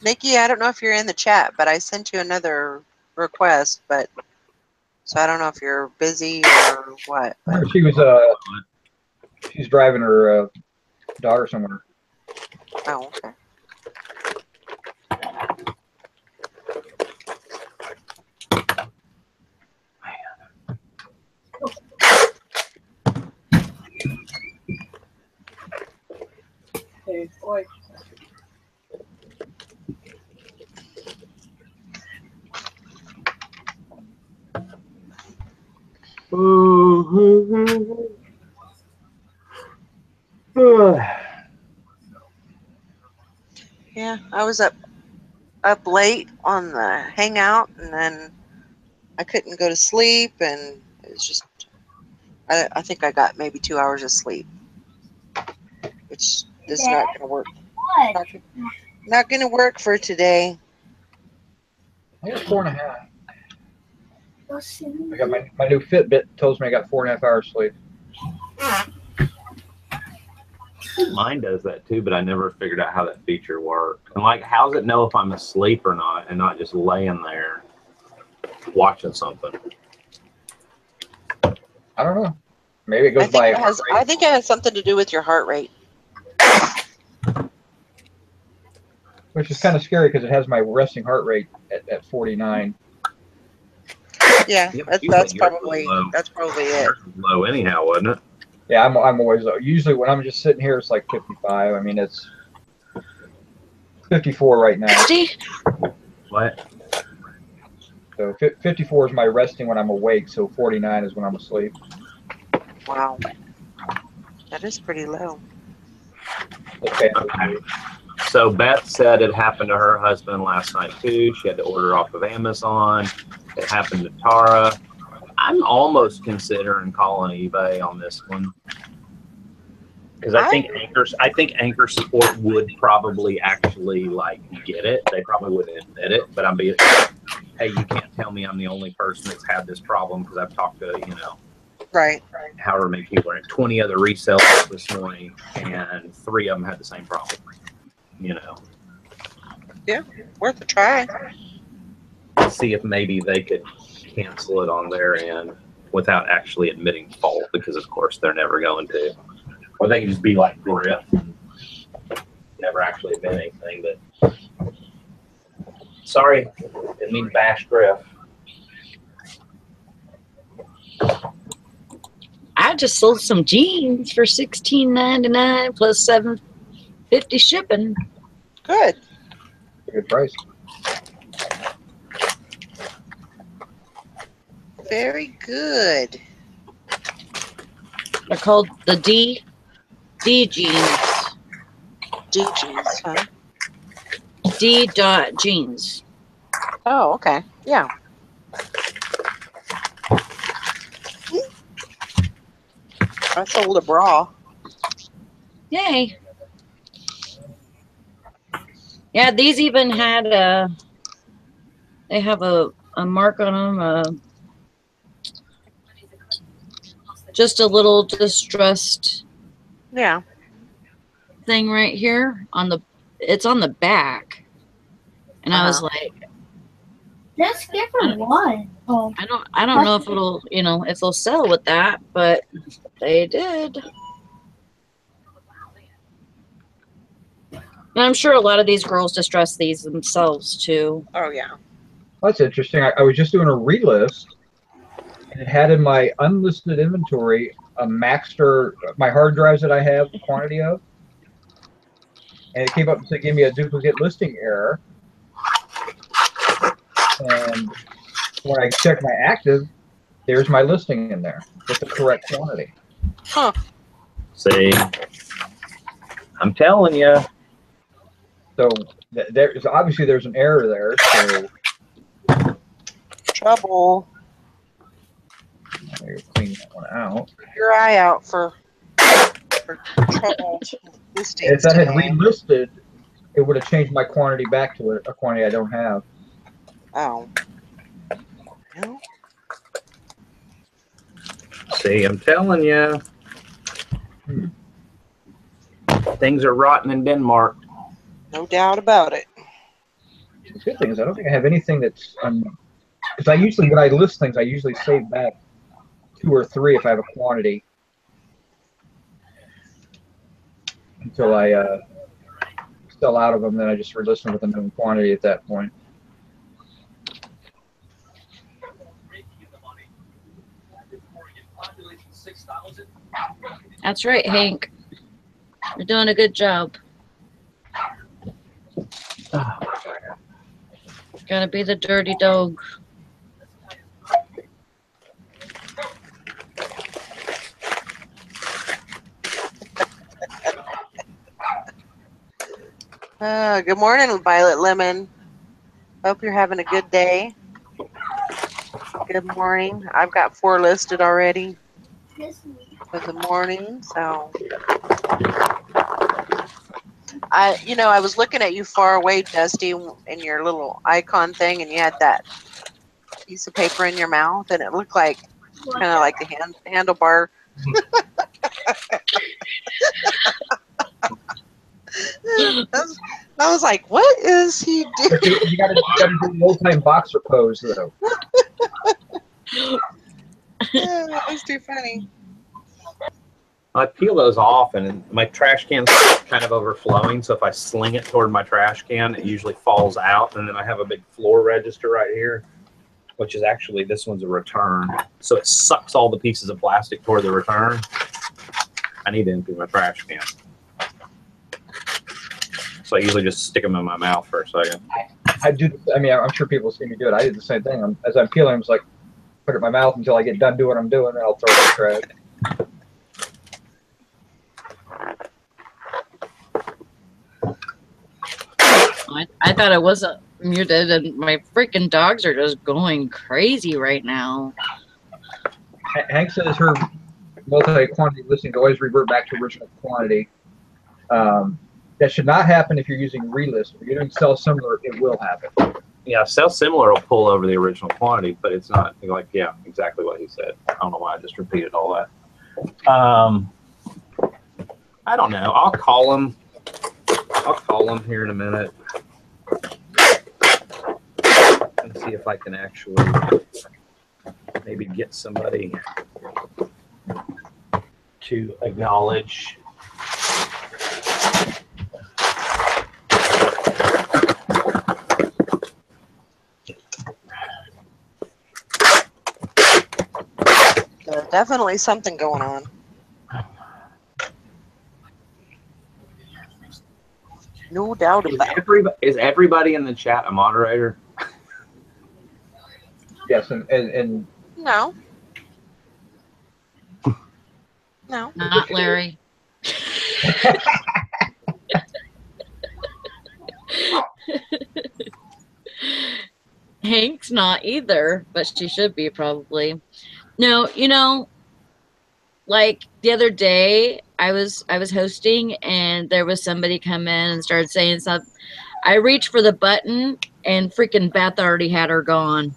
Nikki, I don't know if you're in the chat, but I sent you another request, but so I don't know if you're busy or what. But She's driving her daughter somewhere. oh, okay. Hey, boy. Yeah, I was up late on the hangout, and then I couldn't go to sleep, and it was just I think I got maybe 2 hours of sleep, which is not going to work. Not going to work for today. I got 4.5. I got my new Fitbit tells me I got 4.5 hours sleep. Mine does that too, but I never figured out how that feature worked. And like, how does it know if I'm asleep or not, and not just laying there watching something? I don't know. Maybe it goes by. I think it has something to do with your heart rate. Which is kind of scary because it has my resting heart rate at 49. Yeah, that's probably it. Low anyhow, wasn't it? Yeah, I'm always low. Usually when I'm just sitting here, it's like 55. I mean, it's 54 right now. 50? What? So 54 is my resting when I'm awake. So 49 is when I'm asleep. Wow, that is pretty low. Okay. So Beth said it happened to her husband last night too. She had to order off of Amazon. It happened to Tara. I'm almost considering calling eBay on this one. Because I think Anchor support would probably actually like get it. They probably wouldn't admit it, but I'm being, hey, you can't tell me I'm the only person that's had this problem because I've talked to, you know, Right. however many people are in 20 other resellers this morning, and 3 of them had the same problem. You know. Yeah, worth a try. See if maybe they could cancel it on their end without actually admitting fault, because of course they're never going to. Or they can just be like Griff and never actually admit anything. But sorry, didn't mean to bash Griff. I just sold some jeans for $16.99 plus $7.50 shipping. Good. Good price. Very good. They're called the D jeans. D jeans, huh? D dot jeans. Oh, okay. Yeah. I sold a bra. Yay. Yeah, these even had they have a mark on them, just a little distressed Yeah. thing right here on the, it's on the back. And I was like, That's different one. Oh, I don't know if it'll, you know, if they'll sell with that, but they did. And I'm sure a lot of these girls distress these themselves too. Oh, yeah. That's interesting. I was just doing a relist, and it had in my unlisted inventory a Maxter, my hard drives that I have, the quantity of, and it came up and said, give me a duplicate listing error. And when I check my active, there's my listing in there with the correct quantity. Huh. See, I'm telling you. So there's obviously there's an error there. So Trouble. Clean that one out. Keep your eye out for troubled listings. If that had today. relisted, it would have changed my quantity back to a quantity I don't have. Oh. No. See, I'm telling you. Things are rotten in Denmark. No doubt about it. The good thing is I don't think I have anything that's because I usually, when I list things, I usually save back 2 or 3 if I have a quantity until I sell out of them. Then I just relist them with a known quantity at that point. That's right, Hank. You're doing a good job. Gotta be the dirty dog. Good morning, Violet Lemon. Hope you're having a good day. Good morning. I've got 4 listed already for the morning, so I was looking at you far away, Dusty, in your little icon thing, and you had that piece of paper in your mouth, and it looked like kind of like the handlebar. I was like, what is he doing? You got to do the old-time boxer pose, though. Yeah, that was too funny. I peel those off, and my trash can's kind of overflowing. So if I sling it toward my trash can, it usually falls out. And then I have a big floor register right here, which is actually, this one's a return. So it sucks all the pieces of plastic toward the return. I need to empty my trash can. So I usually just stick them in my mouth for a second. I do. I mean, I'm sure people see me do it. I did the same thing. As I'm peeling, I'm just like, put it in my mouth until I get done doing what I'm doing, and I'll throw it in the trash. I thought it wasn't muted, and my freaking dogs are just going crazy right now. Hank says her multi-quantity listings always revert back to original quantity. That should not happen if you're using relist. If you're doing sell similar, it will happen. Yeah, sell similar will pull over the original quantity, but it's not like, yeah, exactly what he said. I don't know why I just repeated all that. I don't know. I'll call him. I'll call him here in a minute and see if I can actually maybe get somebody to acknowledge. There's definitely something going on. No doubt about it. Is everybody in the chat a moderator? Yes, and No. No. Not Larry. Hank's not either, but she should be probably. No, you know, like the other day I was hosting and there was somebody come in and started saying something. I reached for the button and freaking Beth already had her gone.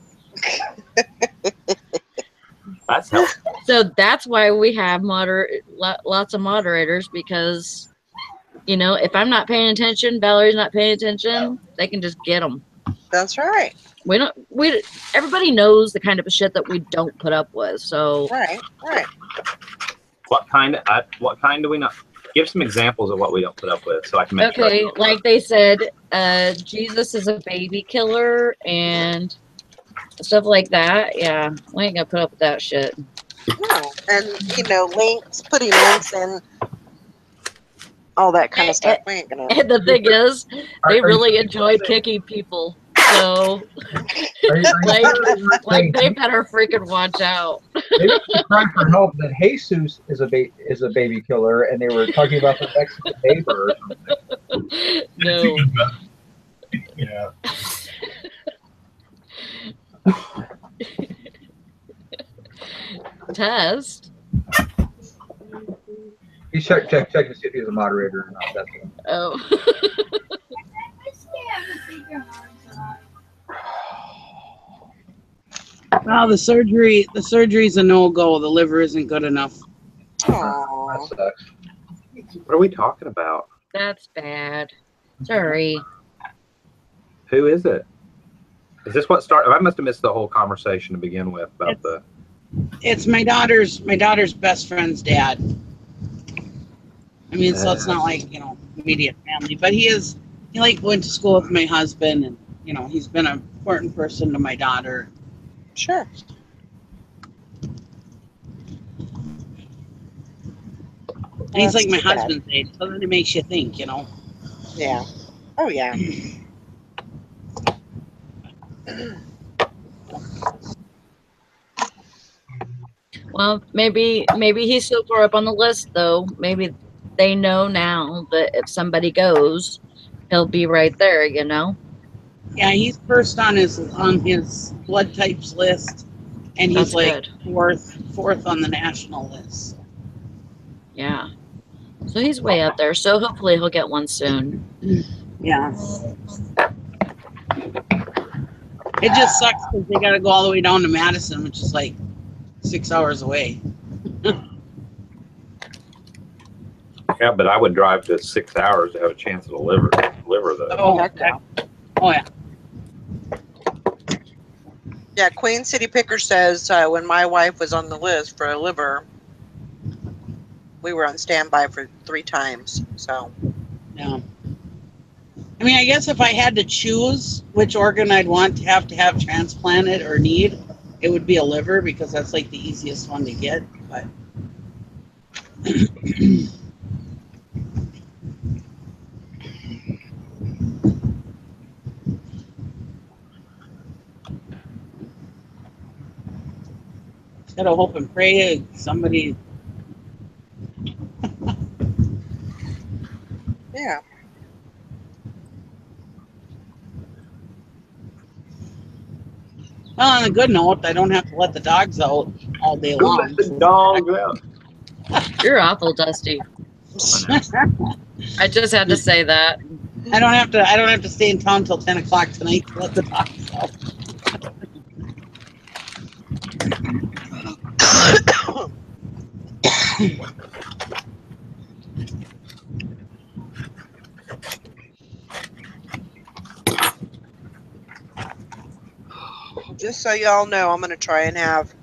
That's helpful. So that's why we have lots of moderators, because, you know, if I'm not paying attention, Valerie's not paying attention, they can just get them. That's right. Everybody knows the kind of shit that we don't put up with. So Right. What kind do we not? Give some examples of what we don't put up with, so I can make sure. okay, like they said, Jesus is a baby killer and stuff like that. Yeah, we ain't gonna put up with that shit. No. And, you know, putting links in, all that kind of stuff. We ain't gonna. And the thing is, they really enjoy kicking people. So, like they better freaking watch out. They were crying for help that Jesus is a baby killer, and they were talking about the next neighbor or something. No. Yeah. Test. He check to see if he's a moderator or not. That's it. Oh. Well, the surgery's a no-go. The liver isn't good enough. Aww. That sucks. What are we talking about? That's bad. Sorry. Who is it? Is this what started? I must have missed the whole conversation to begin with about the. It's my daughter's best friend's dad. I mean, so it's not like, you know, immediate family, but he like went to school with my husband, and, you know, he's been an important person to my daughter. Sure. And he's like my husband's age, so then it makes you think, you know. Yeah. Oh, yeah. Well, maybe he's so far up on the list, though. Maybe they know now that if somebody goes, he'll be right there, you know? Yeah, he's first on his blood types list, and he's That's like good. fourth on the national list. Yeah. So he's way up there. So hopefully he'll get one soon. Yeah. It just sucks because they got to go all the way down to Madison, which is like 6 hours away. Yeah, but I would drive to 6 hours to have a chance to deliver the. Oh, yeah. Oh, yeah. Yeah, Queen City Picker says when my wife was on the list for a liver, we were on standby for 3 times. So, Yeah. I mean, I guess if I had to choose which organ I'd want to have transplanted or need, it would be a liver, because that's like the easiest one to get. But gotta hope and pray somebody. yeah. Well, on a good note, I don't have to let the dogs out all day Who long. let the dogs out? You're awful, Dusty. I just had to say that. I don't have to stay in town till 10 o'clock tonight to let the dogs out. Just so y'all know, I'm going to try and have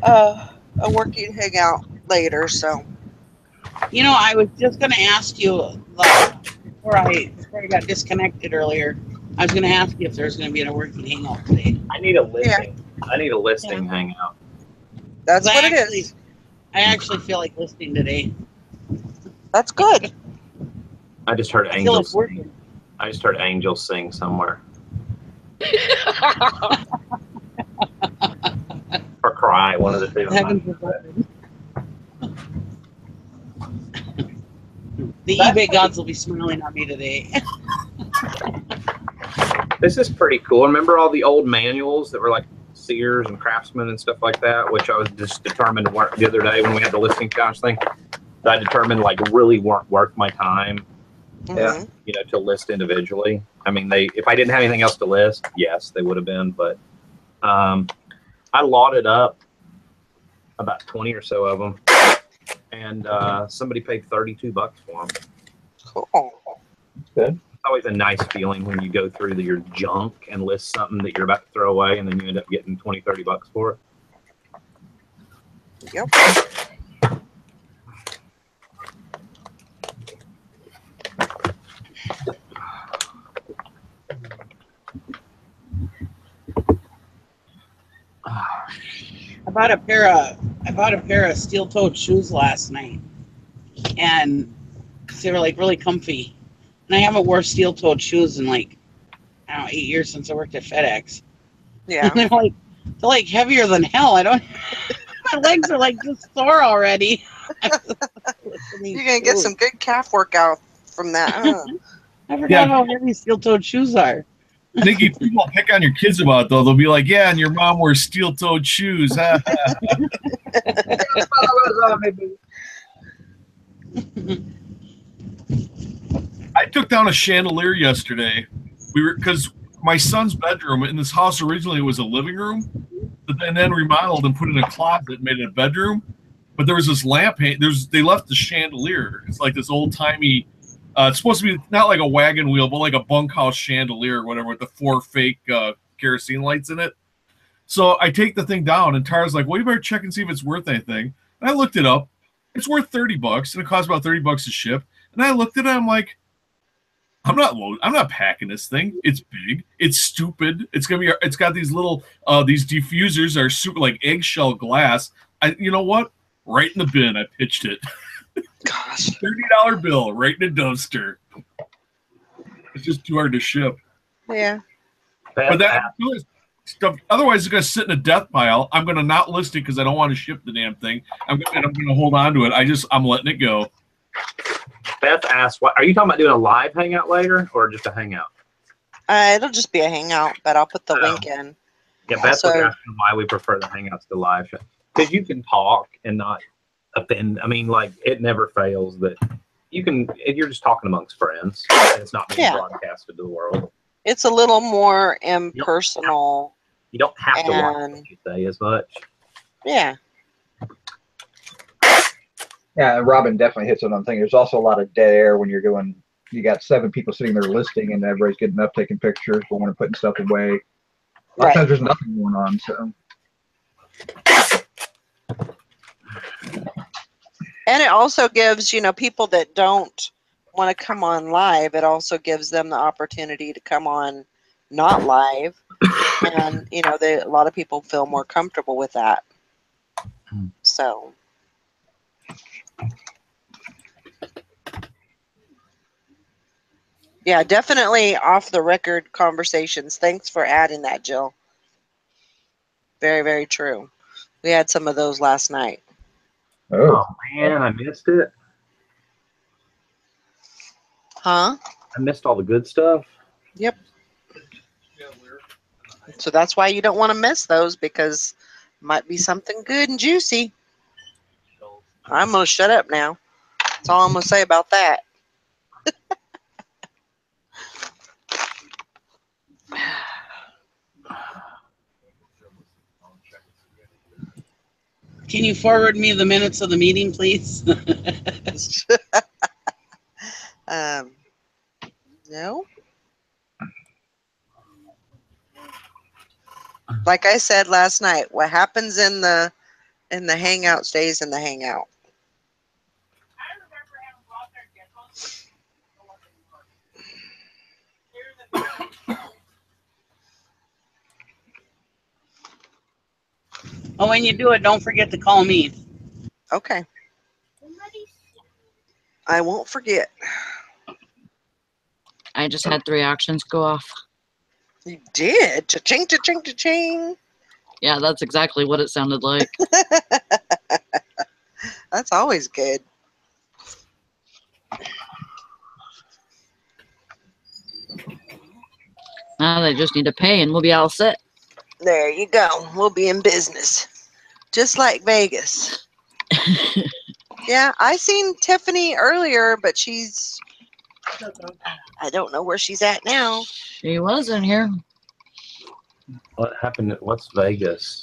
a working hangout later. So, You know, I was just going to ask you before I got disconnected earlier. I was going to ask you if there's going to be a working hangout today. I need a listing. I need a listing hangout. that's what I it is. I actually feel like listening today. That's good. I just heard I feel like angels. working. I just heard angels sing somewhere. Or cry, one of the two. Heavens is open. The eBay gods will be smiling on me today. This is pretty cool. Remember all the old manuals that were like Sears and Craftsman and stuff like that, which I was just determined the other day when we had the listing challenge thing, that I determined like really weren't worth my time. Yeah. You know, to list individually. I mean, if I didn't have anything else to list, yes, they would have been. But I lotted up about 20 or so of them, and somebody paid $32 for them. Cool. Good. It's always a nice feeling when you go through your junk and list something that you're about to throw away, and then you end up getting $20-30 for it. Yep. I bought a pair of steel-toed shoes last night, and they were like really comfy. And I haven't worn steel-toed shoes in like, I don't know, 8 years since I worked at FedEx. Yeah. And they're like heavier than hell. My legs are like just sore already. You're gonna get some good calf workout from that. Huh? I forgot how heavy steel-toed shoes are. Nikki, people pick on your kids about it, though. They'll be like, yeah, and your mom wears steel-toed shoes. I took down a chandelier yesterday. Because my son's bedroom in this house originally was a living room, but then remodeled and put in a closet and made it a bedroom. But there was this lamp. They left the chandelier. It's like this old-timey. It's supposed to be not like a wagon wheel, but like a bunkhouse chandelier or whatever with the 4 fake kerosene lights in it. So I take the thing down, and Tara's like, well, you better check and see if it's worth anything. And I looked it up. It's worth $30, and it costs about $30 to ship. And I looked at it, I'm like, I'm not packing this thing. It's big. It's stupid. It's got these little these diffusers are super like eggshell glass. You know what? Right in the bin. I pitched it. Gosh. $30 bill right in a dumpster. It's just too hard to ship. Yeah. But that stuff. Otherwise, it's gonna sit in a death pile. I'm gonna not list it because I don't want to ship the damn thing. I'm gonna hold on to it. I'm letting it go. Beth asked, "What are you talking about doing a live hangout later, or just a hangout?" It'll just be a hangout, but I'll put the link in. Yeah, Beth was asking why we prefer the hangouts to live, because you can talk and not offend. I mean, like it never fails that you can. You're just talking amongst friends. And it's not being broadcasted to the world. It's a little more impersonal. You don't have to watch what you say as much. Yeah. Yeah, and Robin definitely hits on one thing. There's also a lot of dead air when you got 7 people sitting there listing and everybody's getting up, taking pictures, but when putting stuff away. A lot of times there's nothing going on, so. And it also gives, people that don't want to come on live, it also gives them the opportunity to come on not live. And, a lot of people feel more comfortable with that. So. Yeah, definitely off the record conversations. Thanks for adding that, Jill. Very, very true. We had some of those last night. Oh man, I missed it. Huh? I missed all the good stuff. Yep. So that's why you don't want to miss those, because Might be something good and juicy. I'm gonna shut up now. That's all I'm gonna say about that. Can you forward me the minutes of the meeting, please? No. Like I said last night, what happens in the hangout stays in the hangout. Oh, when you do it, don't forget to call me. Okay. I won't forget. I just had 3 auctions go off. You did? Cha-ching, cha-ching, cha-ching. Yeah, that's exactly what it sounded like. That's always good. Now they just need to pay and we'll be all set. There you go. We'll be in business. Just like Vegas. Yeah, I seen Tiffany earlier, but I don't know where she's at now. She was in here. What happened? What's Vegas?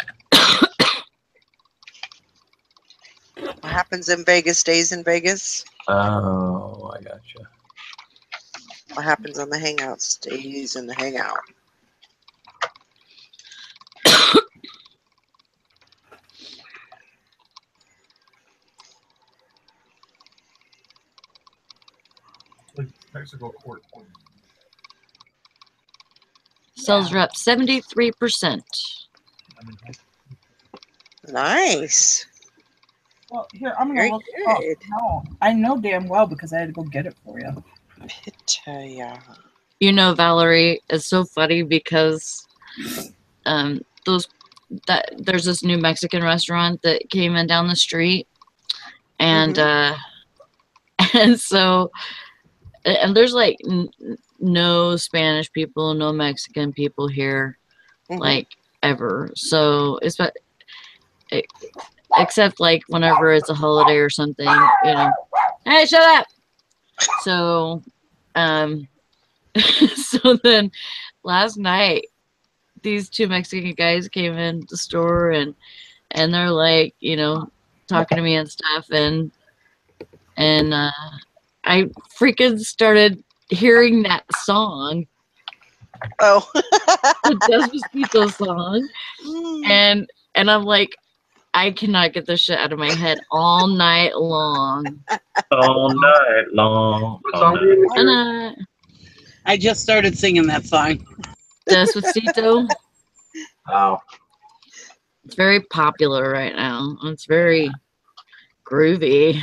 What happens in Vegas stays in Vegas. Oh, I gotcha. What happens on the hangout stays in the hangout. Mexico court. Sales rep 73%. Nice. Well, here, I'm Very gonna look up. good. No, I know damn well because I had to go get it for you. Pitaya. You know, Valerie, it's so funny because there's this new Mexican restaurant that came in down the street, and and so there's like no Spanish people, no Mexican people here, like ever. So it's except like whenever it's a holiday or something, you know. Hey, shut up. So so then last night these 2 Mexican guys came in the store and they're like, you know, talking to me and stuff, and I freaking started hearing that song. Oh. The Despacito song. And I'm like, I cannot get this shit out of my head all night long. All night long. What song are you hearing? And I just started singing that song. Despacito. Oh, It's very popular right now. It's very groovy.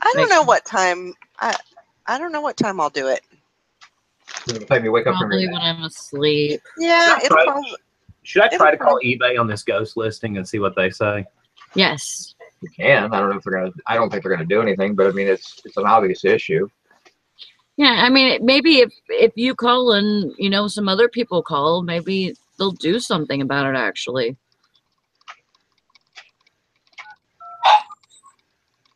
I don't know what time. I don't know what time I'll do it. it'll make me wake up from Probably your when I'm asleep. Yeah, it'll Right. probably. Should I try to It'll call eBay on this ghost listing and see what they say? Yes. You can. I don't know if they're gonna. I don't think they're gonna do anything, but I mean, it's an obvious issue. Yeah, I mean, maybe if you call and, you know, some other people call, maybe they'll do something about it, actually.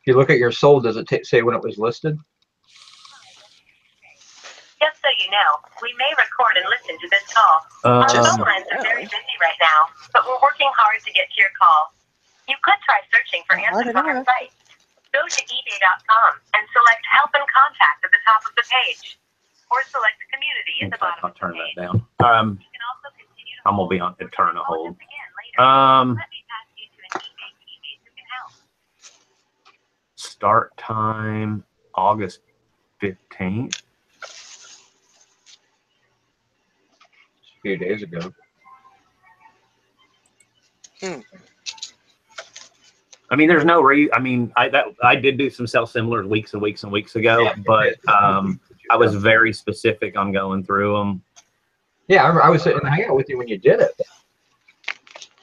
If you look at your sold, does it say when it was listed? Just so you know, we may record and listen to this call. Our Just phone lines are so very busy right now, but we're working hard to get to your call. You could try searching for Hard answers on our enough. site. Go to ebay.com and select Help and Contact at the top of the page, or select Community at the Okay, bottom I'll of the turn page. that down. You can also continue to I'm gonna hold be on or turn a call hold. us again later. Let me pass you to an eBay teammate who can help. Start time August 15th. A few days ago. I mean, there's no reason. I mean, I did do some similar weeks and weeks and weeks ago, but I was very specific on going through them. Yeah, I was sitting hanging out with you when you did it.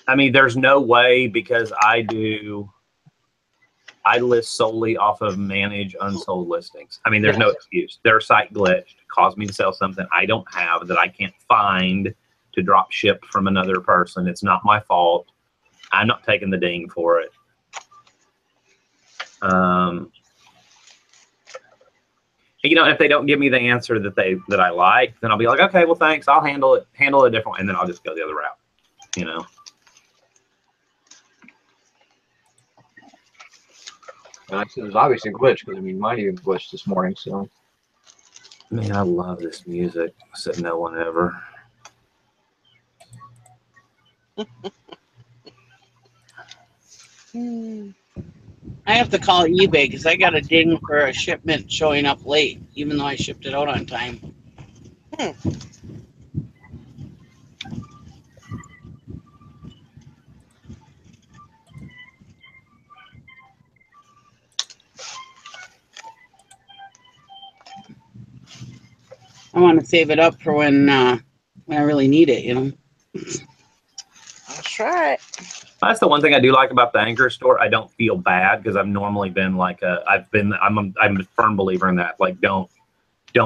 I mean, there's no way because I list solely off of manage unsold listings. I mean, there's no excuse. Their site glitched, caused me to sell something I don't have that I can't find to drop ship from another person. It's not my fault. I'm not taking the ding for it. You know, if they don't give me the answer that I like, then I'll be like, okay, well, thanks. I'll handle it a different way, and then I'll just go the other route. You know. Like I said, there's obviously a glitch because I mean, mine even glitched this morning. So. Man, I love this music. Said no one ever. I have to call eBay because I got a ding for a shipment showing up late, even though I shipped it out on time. I want to save it up for when I really need it, you know. That's right. That's the one thing I do like about the Anchor store. I don't feel bad because I've normally been like I'm a firm believer in that. Like, don't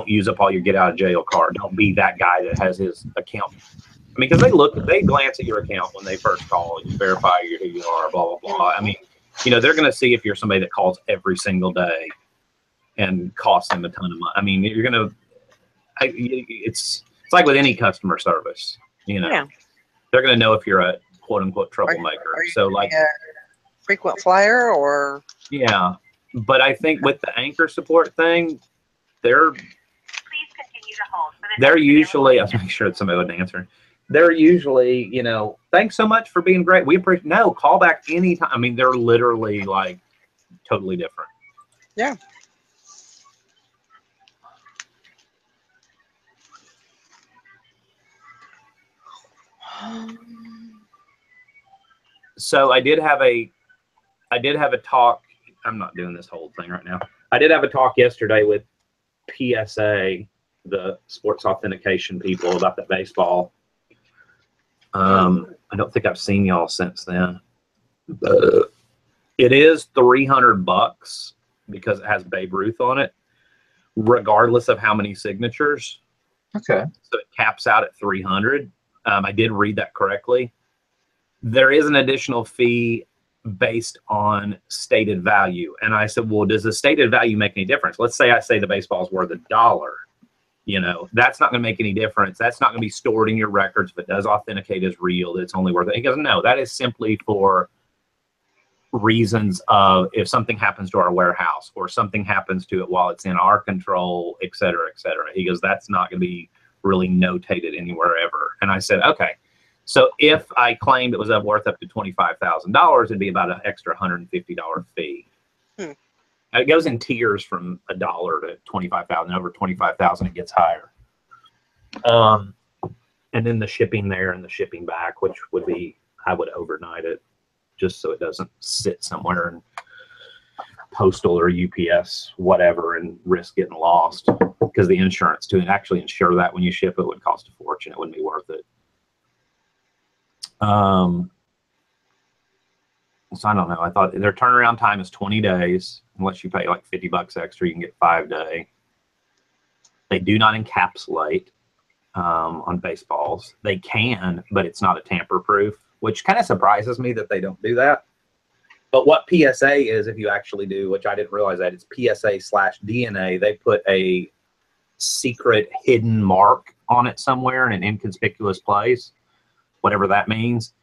use up all your get out of jail card. Don't be that guy that has his account. I mean, because they glance at your account when they first call you, verify who you are, blah, blah, blah. I mean, you know, they're going to see if you're somebody that calls every single day and costs them a ton of money. I mean, you're going to, it's like with any customer service, you know, they're going to know if you're a quote unquote troublemaker. Are you so like a frequent flyer or? Yeah. But I think with the Anchor support thing, they're usually, I'll make sure that somebody would answer. They're usually, you know, thanks so much for being great. We appreciate, no, call back anytime. I mean, they're literally like totally different. Yeah. So I did have a talk. I'm not doing this whole thing right now. I did have a talk yesterday with PSA, the sports authentication people, about the baseball. I don't think I've seen y'all since then. It is $300 because it has Babe Ruth on it, regardless of how many signatures. Okay. So it caps out at 300. I did read that correctly. There is an additional fee based on stated value. And I said, well, does the stated value make any difference? Let's say I say the baseball is worth $1. You know, that's not going to make any difference. That's not going to be stored in your records. If it does authenticate as real, that it's only worth it. He goes, no, that is simply for reasons of if something happens to our warehouse or something happens to it while it's in our control, et cetera, et cetera. He goes, that's not going to be really notated anywhere ever. And I said, okay. So if I claimed it was worth up to $25,000, it'd be about an extra $150 fee. It goes in tiers from $1 to $25,000. Over $25,000, it gets higher. And then the shipping there and the shipping back, which would be, I would overnight it just so it doesn't sit somewhere in postal or UPS, whatever, and risk getting lost. Because the insurance to actually insure that when you ship it would cost a fortune. It wouldn't be worth it. So I don't know. I thought their turnaround time is 20 days. Unless you pay like $50 extra, you can get 5-day. They do not encapsulate on baseballs. They can, but it's not a tamper-proof, which kind of surprises me that they don't do that. But what PSA is, if you actually do, which I didn't realize that, it's PSA/DNA. They put a secret hidden mark on it somewhere in an inconspicuous place, whatever that means,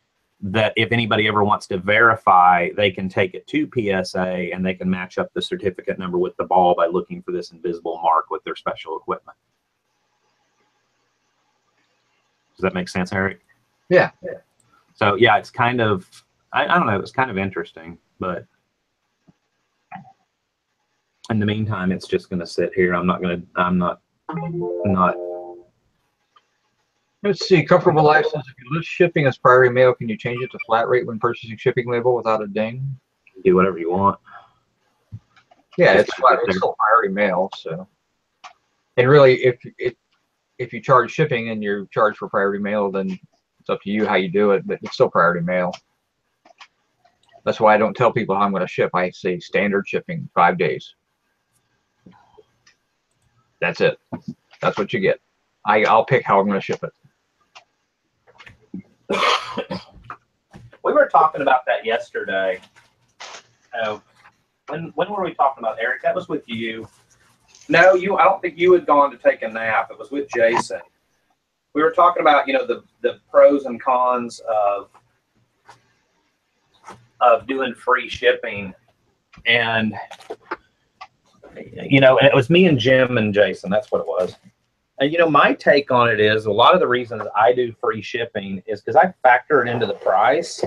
that if anybody ever wants to verify, they can take it to PSA and they can match up the certificate number with the ball by looking for this invisible mark with their special equipment. Does that make sense, Eric? Yeah. So yeah, it's kind of, I don't know, it's kind of interesting, but in the meantime, it's just going to sit here. I'm not. Let's see, comfortable license. If you list shipping as priority mail, can you change it to flat rate when purchasing shipping label without a ding? Do whatever you want. Yeah, it's flat. It's still priority mail. So, and really, if you charge shipping and you're charged for priority mail, then it's up to you how you do it. But it's still priority mail. That's why I don't tell people how I'm going to ship. I say standard shipping, 5 days. That's it. That's what you get. I'll pick how I'm going to ship it. We were talking about that yesterday. When were we talking about, Eric? That was with you. No, I don't think you had gone to take a nap. It was with Jason. We were talking about, the pros and cons of doing free shipping. And, and it was me and Jim and Jason. That's what it was. And, my take on it is a lot of the reasons I do free shipping is because I factor it into the price,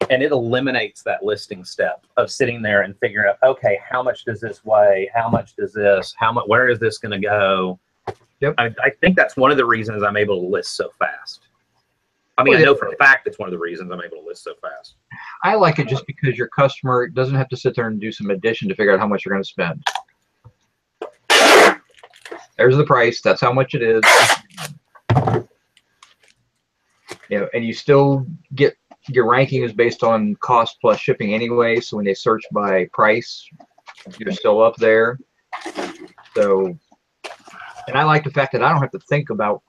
and it eliminates that listing step of sitting there and figuring out, okay, how much does this weigh? How much does this? Where is this going to go? Yep. I think that's one of the reasons I'm able to list so fast. I mean, I know for a fact it's one of the reasons I'm able to list so fast. I like it just because your customer doesn't have to sit there and do some addition to figure out how much you're going to spend. There's the price. That's how much it is. And you still get your ranking is based on cost plus shipping anyway. So when they search by price, you're still up there. So, and I like the fact that I don't have to think about,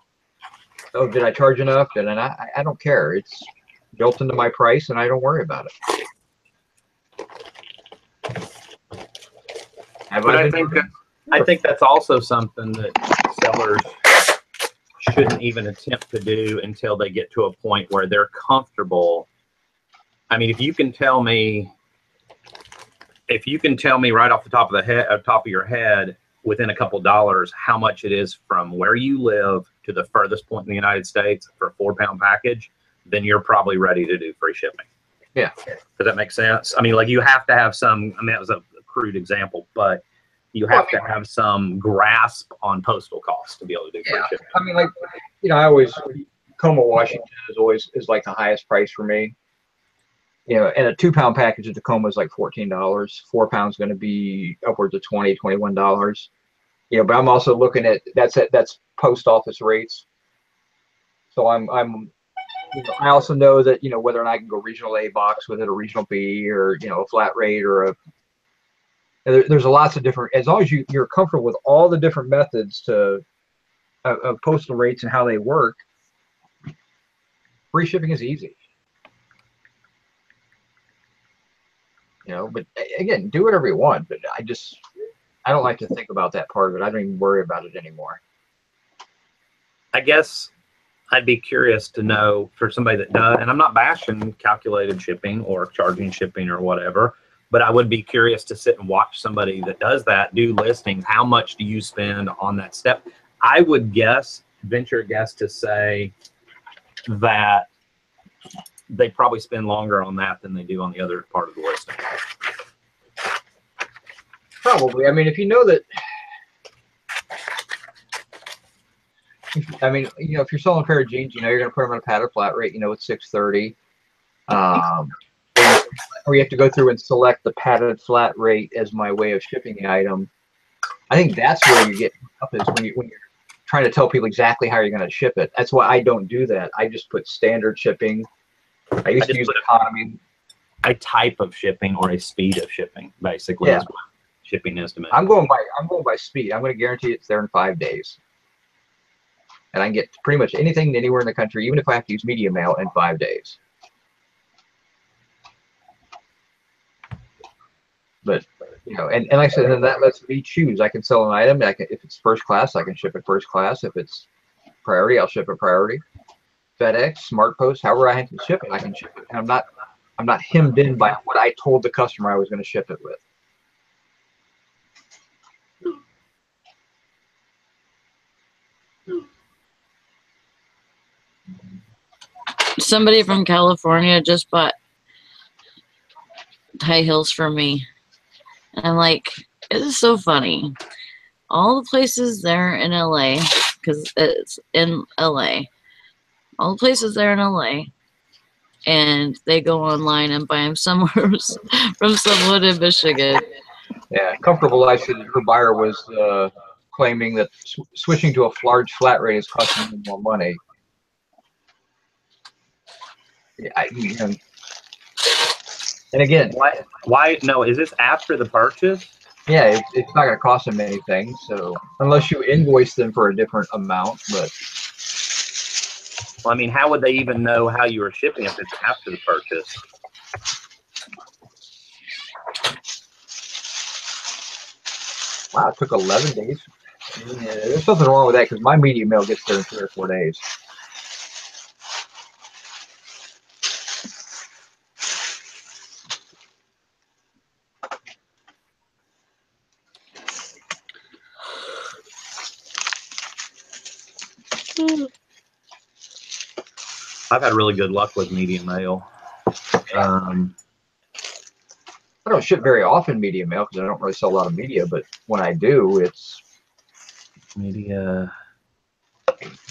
oh, did I charge enough? And I don't care. It's built into my price, and I don't worry about it. I think that's also something that sellers shouldn't even attempt to do until they get to a point where they're comfortable. I mean, if you can tell me right off the top of your head, within a couple dollars, how much it is from where you live to the furthest point in the United States for a 4-pound package, then you're probably ready to do free shipping. Yeah. Does that make sense? I mean, like, you have to have some, that was a crude example, but you have to have some grasp on postal costs to be able to do free shipping. I mean, like, I always, Tacoma, Washington is like the highest price for me. And a 2-pound package of Tacoma is like $14. 4 pounds going to be upwards of $20, $21. But I'm also looking at that's post office rates. So I also know that whether or not I can go regional A box with it, or regional B, or a flat rate, or there's lots of different. As long as you're comfortable with all the different methods of postal rates and how they work, free shipping is easy. But again, do whatever you want. But I don't like to think about that part of it. I don't even worry about it anymore. I guess I'd be curious to know, for somebody that does, and I'm not bashing calculated shipping or charging shipping or whatever, but I would be curious to sit and watch somebody that does that, do listings. How much do you spend on that step? I would venture a guess to say that they probably spend longer on that than they do on the other part of the listing. Probably. I mean, if you know that, if you're selling a pair of jeans, you're going to put them on a padded flat rate, it's $6.30. Or you have to go through and select the padded flat rate as my way of shipping the item. I think that's where you get up, is when you're trying to tell people exactly how you're going to ship it. That's why I don't do that. I just put standard shipping. I used to use economy. A type of shipping or a speed of shipping, basically, is what shipping is to me. I'm going by speed. I'm going to guarantee it's there in 5 days. And I can get pretty much anything anywhere in the country, even if I have to use media mail, in 5 days. But, and like I said, then that lets me choose. I can sell an item. If it's first class, I can ship it first class. If it's priority, I'll ship it priority. FedEx, Smart Post, however I have to ship it, I can ship it. And I'm not hemmed in by what I told the customer I was going to ship it with. Somebody from California just bought high heels for me. And I'm like, it is so funny. All the places there in LA, because it's in LA, all the places there in LA, and they go online and buy them somewhere from someone in Michigan. Yeah, Comfortable Life said her buyer was claiming that switching to a large flat rate is costing them more money. Yeah, and again, why? No, is this after the purchase? Yeah, it's not going to cost them anything. So unless you invoice them for a different amount, but Well, I mean, how would they even know how you were shipping if it's after the purchase? Wow, it took 11 days. Yeah, there's something wrong with that because my media mail gets there in 3 or 4 days. I've had really good luck with media mail. I don't ship very often media mail because I don't really sell a lot of media, but when I do, it's Media.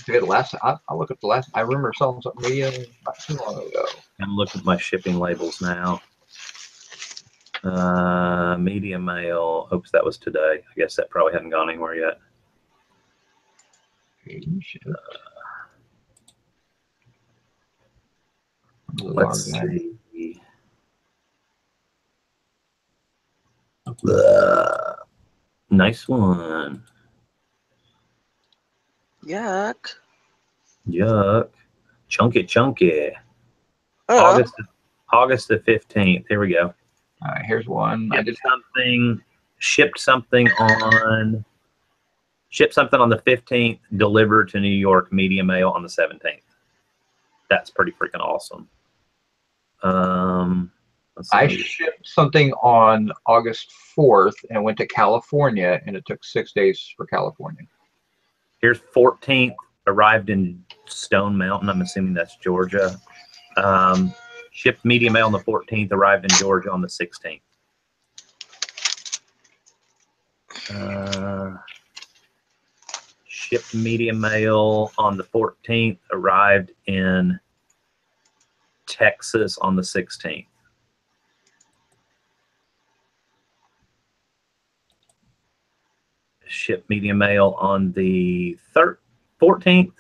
the last. I'll look at the last. I remember selling something media not too long ago. I'm looking at my shipping labels now. Media mail. Oops, that was today. I guess that probably hadn't gone anywhere yet. Let's see. Nice one. Yuck. Yuck. Chunky, chunky. Oh. August the 15th. Here we go. All right, here's one. Shipped something on the 15th, delivered to New York, media mail on the 17th. That's pretty freaking awesome. I shipped something on August 4th and went to California, and it took 6 days for California. Here's 14th, arrived in Stone Mountain. I'm assuming that's Georgia. Shipped media mail on the 14th, arrived in Georgia on the 16th. Shipped media mail on the 14th, arrived in Texas on the 16th. Shipped media mail on the 14th.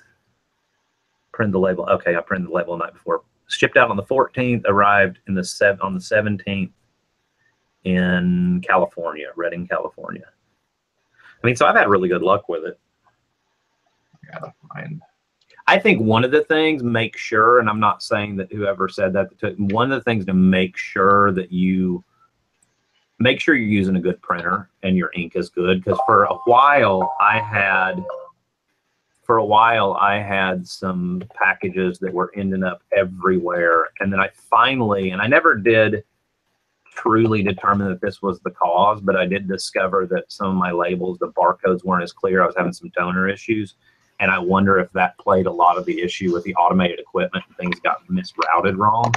Print the label. Okay, I printed the label the night before. Shipped out on the 14th, arrived on the 17th in California, Redding, California. I mean, so I've had really good luck with it. Yeah, fine. I think one of the things, make sure, and I'm not saying that whoever said that, one of the things to make sure that you're using a good printer and your ink is good. Because for a while I had some packages that were ending up everywhere. And then I never did truly determine that this was the cause, but I did discover that some of my labels, the barcodes weren't as clear. I was having some toner issues. And I wonder if that played a lot of the issue with the automated equipment and things got misrouted wrong.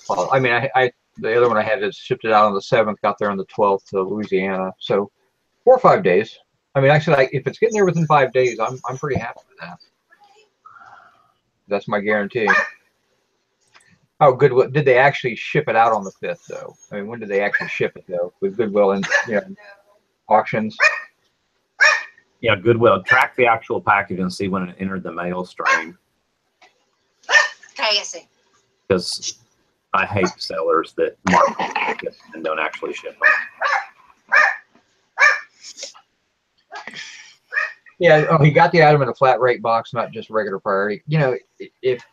Well, I mean, the other one I had is shipped it out on the 7th, got there on the 12th to Louisiana. So 4 or 5 days. I mean, actually, if it's getting there within 5 days, I'm pretty happy with that. That's my guarantee. Oh, Goodwill. Did they actually ship it out on the 5th, though? I mean, when did they actually ship it, though? With Goodwill and auctions? Yeah, Goodwill. Track the actual package and see when it entered the mail stream. Because I hate sellers that mark it and don't actually ship them. Yeah, he got the item in a flat rate box, not just regular priority. You know, if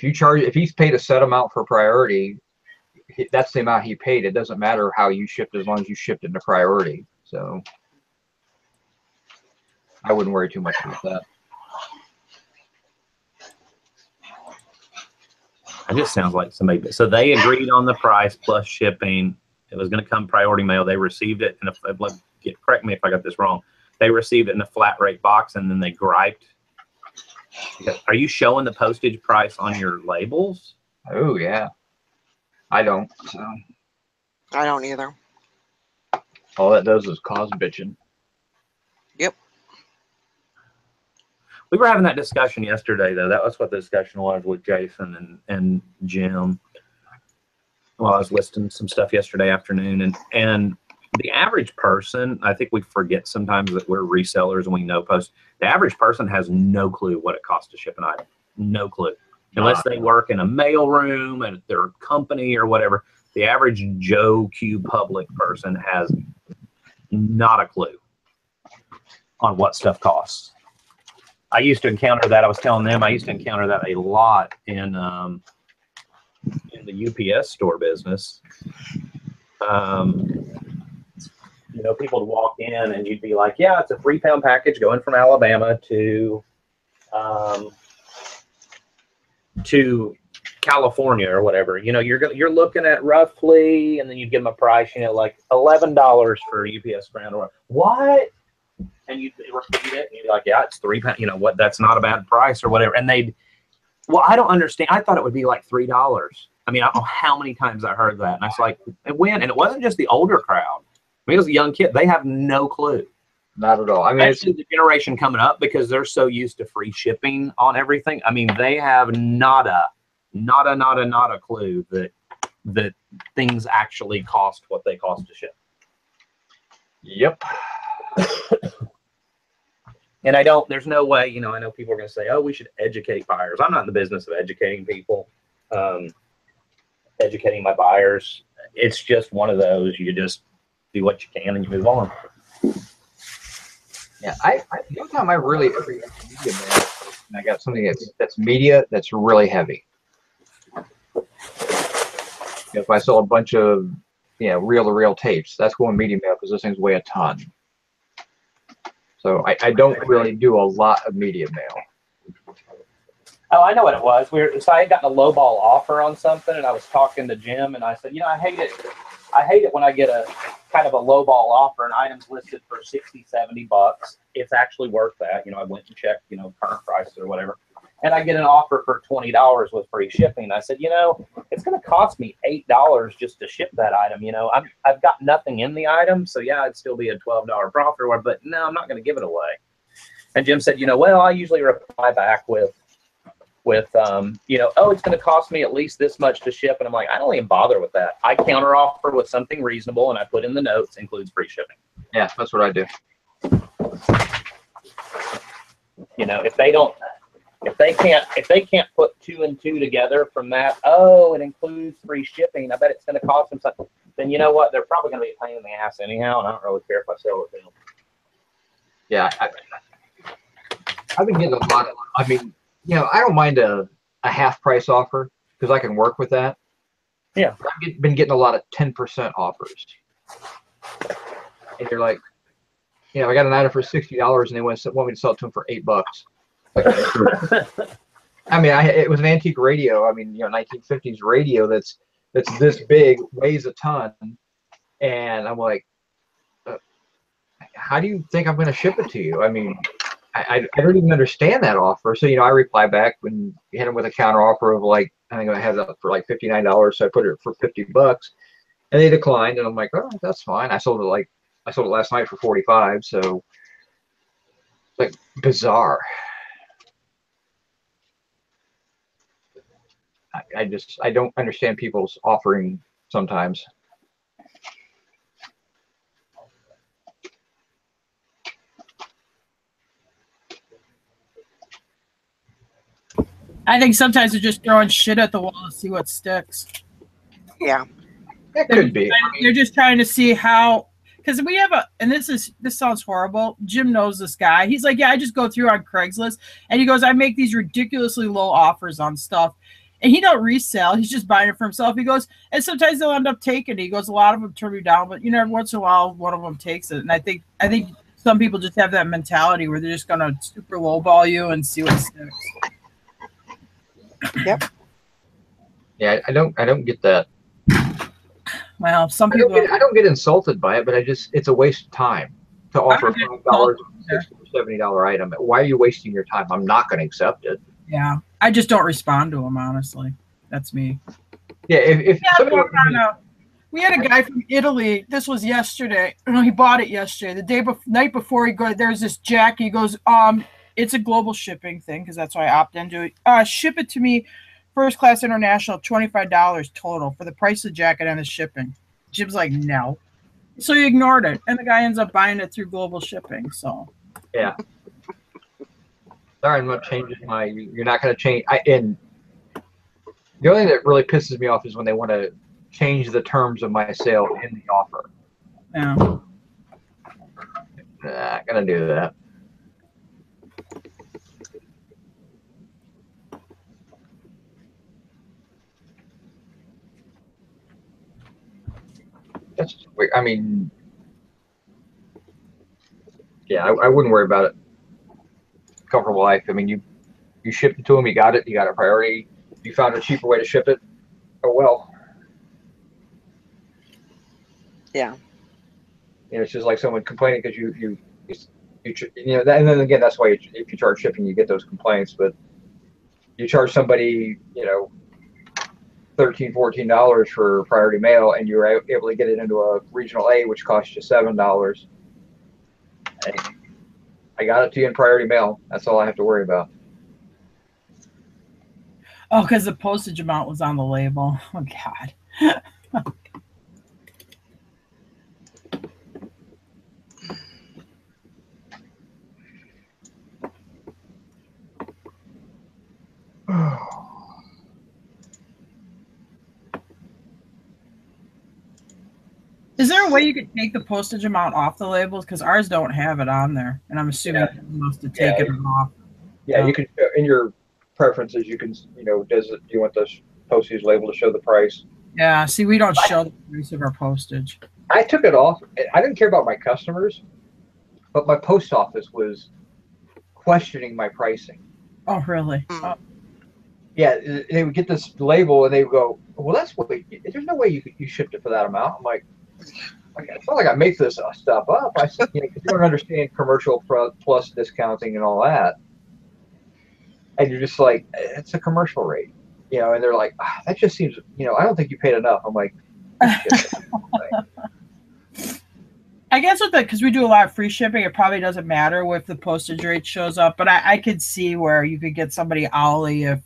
he's paid a set amount for priority, that's the amount he paid. It doesn't matter how you shipped as long as you shipped it into priority. So I wouldn't worry too much about that. It just sounds like somebody. So they agreed on the price plus shipping. It was going to come priority mail. They received it, and correct me if I got this wrong. They received it in a flat rate box, and then they griped. Are you showing the postage price on your labels? Oh yeah, I don't. So. I don't either. All that does is cause bitching. Yep. We were having that discussion yesterday, though. That was what the discussion was with Jason and Jim. Well, I was listing some stuff yesterday afternoon, and the average person, I think we forget sometimes that we're resellers and we know post. The average person has no clue what it costs to ship an item. No clue. Unless they work in a mail room at their company or whatever. The average Joe Q public person has not a clue on what stuff costs. I used to encounter that. I was telling them I used to encounter that a lot in the UPS store business. You know, people would walk in and you'd be like, yeah, it's a 3-pound package going from Alabama to California or whatever. You know, you're looking at roughly, and then you give them a price, you know, like $11 for UPS ground or what? And you'd repeat it and you'd be like, yeah, it's 3 pounds. You know what? That's not a bad price or whatever. And well, I don't understand. I thought it would be like $3. I mean, I don't know how many times I heard that. And I was like, when? And it wasn't just the older crowd. I mean, it was a young kid. They have no clue. Not at all. I mean, especially the generation coming up, because they're so used to free shipping on everything. I mean, they have not a clue that things actually cost what they cost to ship. Yep. And there's no way, you know, I know people are going to say, oh, we should educate buyers. I'm not in the business of educating people, educating my buyers. It's just one of those, you just do what you can and you move on. Yeah, the only time I really ever got media mail, and I got something that's media that's really heavy. If I sell a bunch of, you know, reel-to-reel tapes, that's going media mail because those things weigh a ton. So I don't really do a lot of media mail. Oh, I know what it was. So I had gotten a lowball offer on something, and I was talking to Jim, and I said, you know, I hate it when I get a kind of a lowball offer and items listed for $60-$70. It's actually worth that. You know, I went and checked, you know, current prices or whatever. And I get an offer for $20 with free shipping. And I said, you know, it's going to cost me $8 just to ship that item. You know, I've got nothing in the item. So yeah, it'd still be a $12 profit or whatever, but no, I'm not going to give it away. And Jim said, you know, well, I usually reply back with, you know, oh, it's going to cost me at least this much to ship. And I'm like, I don't even bother with that. I counter offer with something reasonable, and I put in the notes, includes free shipping. Yeah, that's what I do. You know, if they can't put 2 and 2 together from that, oh, it includes free shipping, I bet it's going to cost them something, then you know what? They're probably going to be a pain in the ass anyhow, and I don't really care if I sell it to them. Yeah, I've been getting a lot of, I mean, you know, I don't mind a half price offer because I can work with that. Yeah. I've been getting a lot of 10% offers. And you're like, you know, I got an item for $60 and they want me to sell it to them for $8. Like, I mean, it was an antique radio. I mean, you know, 1950s radio that's this big, weighs a ton. And I'm like, how do you think I'm going to ship it to you? I mean, I don't even understand that offer. So, you know, I reply back when you hit them with a counter offer of like, I think I had it for like $59. So I put it for $50 and they declined. And I'm like, oh, that's fine. I sold it last night for $45. So like bizarre. I don't understand people's offering sometimes. I think sometimes they're just throwing shit at the wall to see what sticks. Yeah. It could be. They're just trying to see how, because we have and this sounds horrible. Jim knows this guy. He's like, yeah, I just go through on Craigslist, and he goes, I make these ridiculously low offers on stuff, and he don't resell. He's just buying it for himself. He goes, and sometimes they'll end up taking it. He goes, a lot of them turn me down, but you know, every once in a while, one of them takes it. And I think some people just have that mentality where they're just gonna super lowball you and see what sticks. Yep. Yeah, I don't get that. Well, some people I don't get insulted by it, but it's a waste of time to offer $5 $60 or $70 item. Why are you wasting your time? I'm not going to accept it. Yeah, I just don't respond to them, honestly. That's me. Yeah, if we had a guy from Italy. This was yesterday. No, he bought it yesterday. The night before he goes, there's this jacket. He goes, it's a global shipping thing because that's why I opt into it. Ship it to me, first class international, $25 total for the price of the jacket and the shipping. Jim's like, no. So he ignored it, and the guy ends up buying it through global shipping. So yeah. Sorry, I'm not changing my. You're not going to change. And the only thing that really pisses me off is when they want to change the terms of my sale in the offer. Yeah. Not going to do that. That's, I mean, yeah, I wouldn't worry about it. Comfortable life. I mean, you shipped it to them, you got it priority. You found a cheaper way to ship it. Oh well. Yeah. You know, it's just like someone complaining because you know, and then again, that's why if you charge shipping, you get those complaints. But you charge somebody, you know, $13-14 for priority mail, and you're able to get it into a regional A, which costs you $7. And I got it to you in priority mail. That's all I have to worry about. Oh, because the postage amount was on the label. Oh God. Is there a way you could take the postage amount off the labels? Because ours don't have it on there, and I'm assuming you must have taken it off. Yeah, you can, in your preferences, you can, you know, do you want the postage label to show the price? Yeah, see, we don't show the price of our postage. I took it off. I didn't care about my customers, but my post office was questioning my pricing. Oh, really? Oh. Yeah, they would get this label and they would go, "Well, that's what there's no way you shipped it for that amount." I'm like, it's not like I make this stuff up. I said, you know, because you don't understand commercial plus discounting and all that, and you're just like, it's a commercial rate, you know. And they're like, that just seems, you know, I don't think you paid enough. I'm like, I guess with because we do a lot of free shipping, it probably doesn't matter if the postage rate shows up. But I could see where you could get somebody owly if,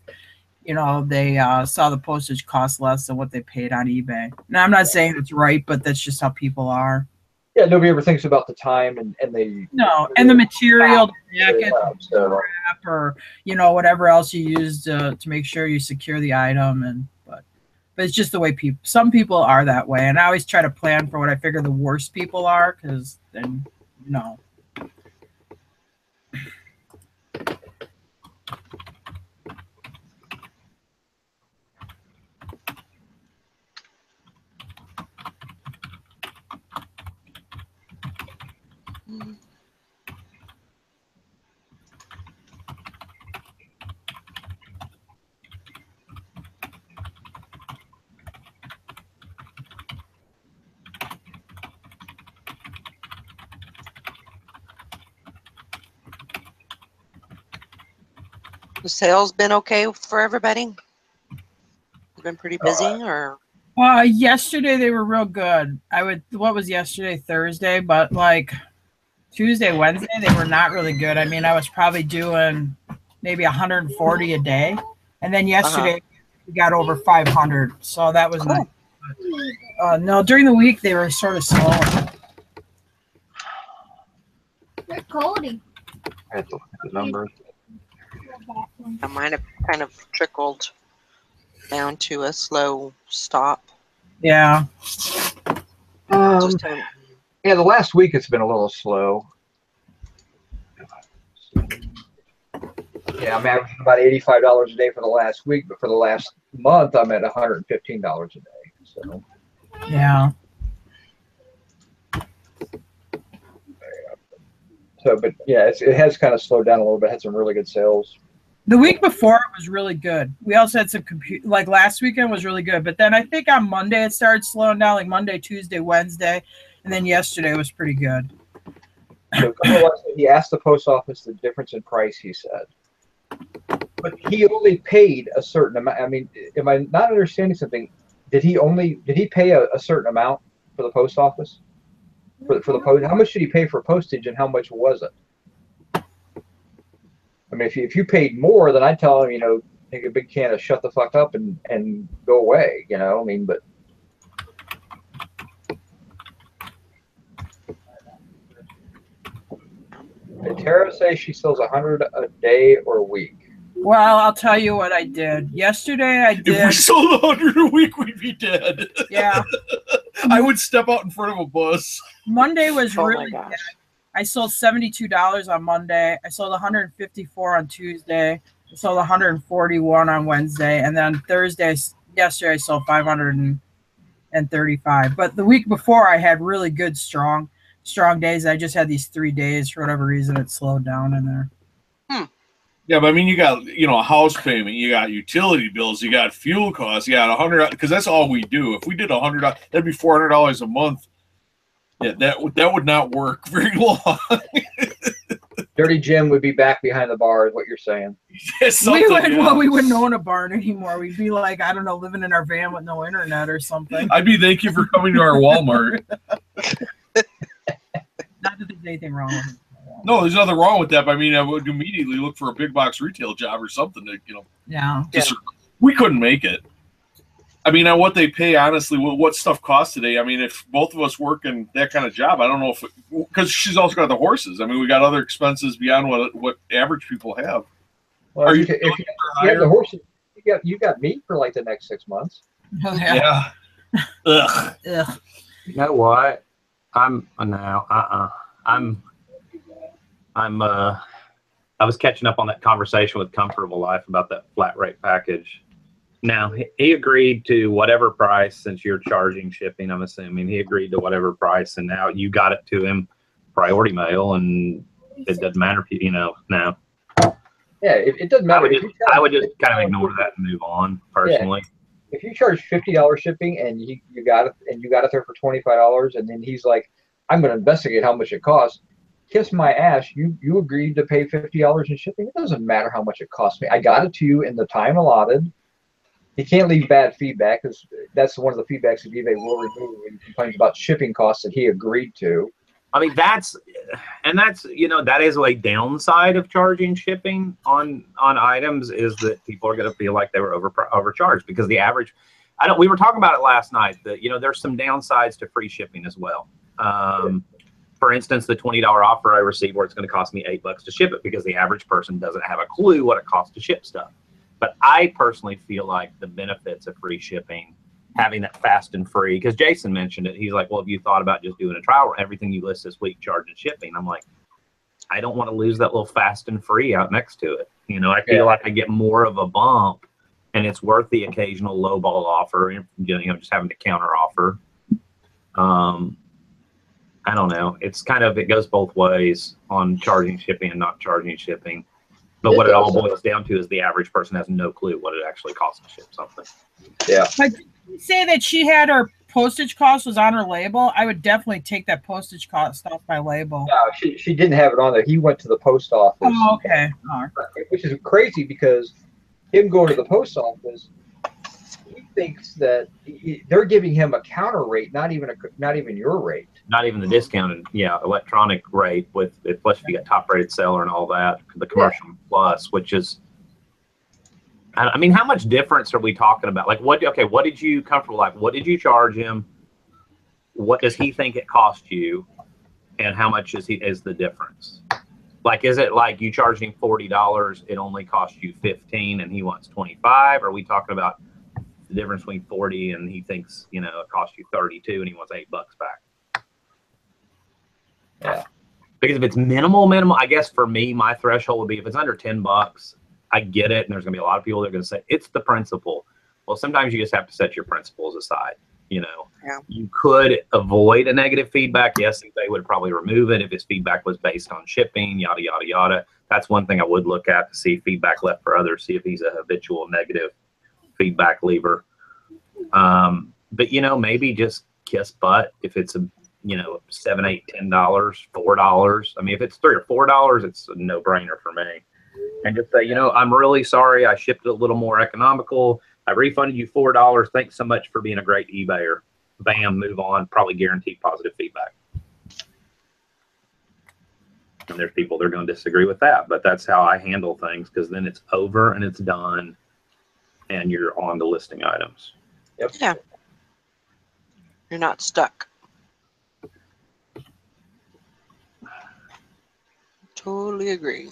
you know, they saw the postage cost less than what they paid on eBay. Now, I'm not saying it's right, but that's just how people are. Yeah, nobody ever thinks about the time and the and the material, the jacket, so, wrap, or, you know, whatever else you use to make sure you secure the item. But it's just the way some people are that way, and I always try to plan for what I figure the worst people are, because then, you know. The sales been okay for everybody? Been pretty busy, or? Yesterday they were real good. What was yesterday? Thursday, but like Tuesday, Wednesday, they were not really good. I mean, I was probably doing maybe 140 a day, and then yesterday we got over 500. So that was cool. Nice. No, during the week they were sort of slow. They're Cody. I have to look at the numbers. Mine have kind of trickled down to a slow stop. Yeah. Yeah, the last week it's been a little slow. Yeah, I'm averaging about $85 a day for the last week, but for the last month I'm at $115 a day. So. Yeah. So, but yeah, it has kind of slowed down a little bit. Had some really good sales. The week before it was really good. We also had some like last weekend was really good, but then I think on Monday it started slowing down, like Monday, Tuesday, Wednesday, and then yesterday was pretty good. So he asked the post office the difference in price, he said. But he only paid a certain amount. I mean, am I not understanding something? Did he pay a certain amount for the post office? For the post, how much did he pay for postage and how much was it? I mean, if you paid more, then I'd tell him, you know, take a big can of shut the fuck up and go away, you know. I mean, but did Tara say she sells 100 a day or a week? Well, I'll tell you what I did. Yesterday I did. If we sold 100 a week, we'd be dead. Yeah. I would step out in front of a bus. Monday was really gosh. good. I sold $72 on Monday. I sold 154 on Tuesday. I sold 141 on Wednesday. And then yesterday I sold 500 and and 35. But the week before, I had really good, strong days. I just had these 3 days for whatever reason. It slowed down in there. Yeah, but I mean, you got, a house payment, you got utility bills, you got fuel costs, you got $100, because that's all we do. If we did $100, that'd be $400 a month. Yeah, that would not work very long. Dirty Jim would be back behind the bar, is what you're saying. We wouldn't own a barn anymore. We'd be like, I don't know, living in our van with no internet or something. I'd be thank you for coming to our Walmart. Not that there's anything wrong with it. No, there's nothing wrong with that. But I mean, I would immediately look for a big box retail job or something to, Yeah. We couldn't make it. I mean, on what they pay, honestly, what stuff costs today. I mean, if both of us work in that kind of job, I don't know because she's also got the horses. I mean, we got other expenses beyond what average people have. Well, if you have the horses, you got meat for like the next 6 months. Oh, yeah. Ugh. Ugh. You know what? I was catching up on that conversation with Comfortable Life about that flat rate package. Now, he agreed to whatever price, since you're charging shipping, I'm assuming. He agreed to whatever price, and now you got it to him priority mail, and it doesn't matter if now. Yeah, it doesn't matter. I would just kind of ignore that and move on, personally. Yeah. If you charge $50 shipping and you got it there for $25, and then he's like, I'm going to investigate how much it costs. Kiss my ass. You agreed to pay $50 in shipping. It doesn't matter how much it cost me. I got it to you in the time allotted. He can't leave bad feedback, because that's one of the feedbacks that eBay will remove when he complains about shipping costs that he agreed to. I mean, that is a downside of charging shipping on items, is that people are going to feel like they were overcharged, because the average, we were talking about it last night, that, there's some downsides to free shipping as well. For instance, the $20 offer I received where it's going to cost me $8 to ship it, because the average person doesn't have a clue what it costs to ship stuff. But I personally feel like the benefits of free shipping, having that fast and free, because Jason mentioned it. He's like, well, if you thought about just doing a trial, everything you list this week, charging shipping. I'm like, I don't want to lose that little fast and free out next to it. I feel like I get more of a bump, and it's worth the occasional lowball offer, just having to counter offer. I don't know. It's it goes both ways on charging shipping and not charging shipping. But what it all boils down to is the average person has no clue what it actually costs to ship something. Yeah. But did you say that she had her postage cost was on her label? I would definitely take that postage cost off my label. No, she didn't have it on there. He went to the post office. Oh, okay. Oh. Which is crazy, because him going to the post office, he thinks that they're giving him a counter rate, not even your rate. Not even the discounted, electronic rate plus if you got top rated seller and all that, the commercial plus, which is, I mean, how much difference are we talking about? Like, what did you Comfortable Life? What did you charge him? What does he think it cost you? And how much is the difference? Like, is it like you charged him $40, it only cost you $15 and he wants $25? Or are we talking about the difference between 40 and he thinks, it cost you 32 and he wants $8 back? Yeah. Because if it's minimal, I guess for me, my threshold would be if it's under $10, I get it. And there's going to be a lot of people that are going to say it's the principle. Well, sometimes you just have to set your principles aside. Yeah. You could avoid a negative feedback. Yes, they would probably remove it if his feedback was based on shipping, yada, yada, yada. That's one thing I would look at to see feedback left for others, see if he's a habitual negative feedback leaver. But, maybe just kiss butt if it's $7, $8, $10, $4. I mean, if it's $3 or $4, it's a no-brainer for me. And just say, I'm really sorry. I shipped it a little more economical. I refunded you $4. Thanks so much for being a great eBayer. Bam, move on. Probably guaranteed positive feedback. And there's people that are going to disagree with that, but that's how I handle things, because then it's over and it's done, and you're on to listing items. Yep. Yeah. You're not stuck. Totally agree.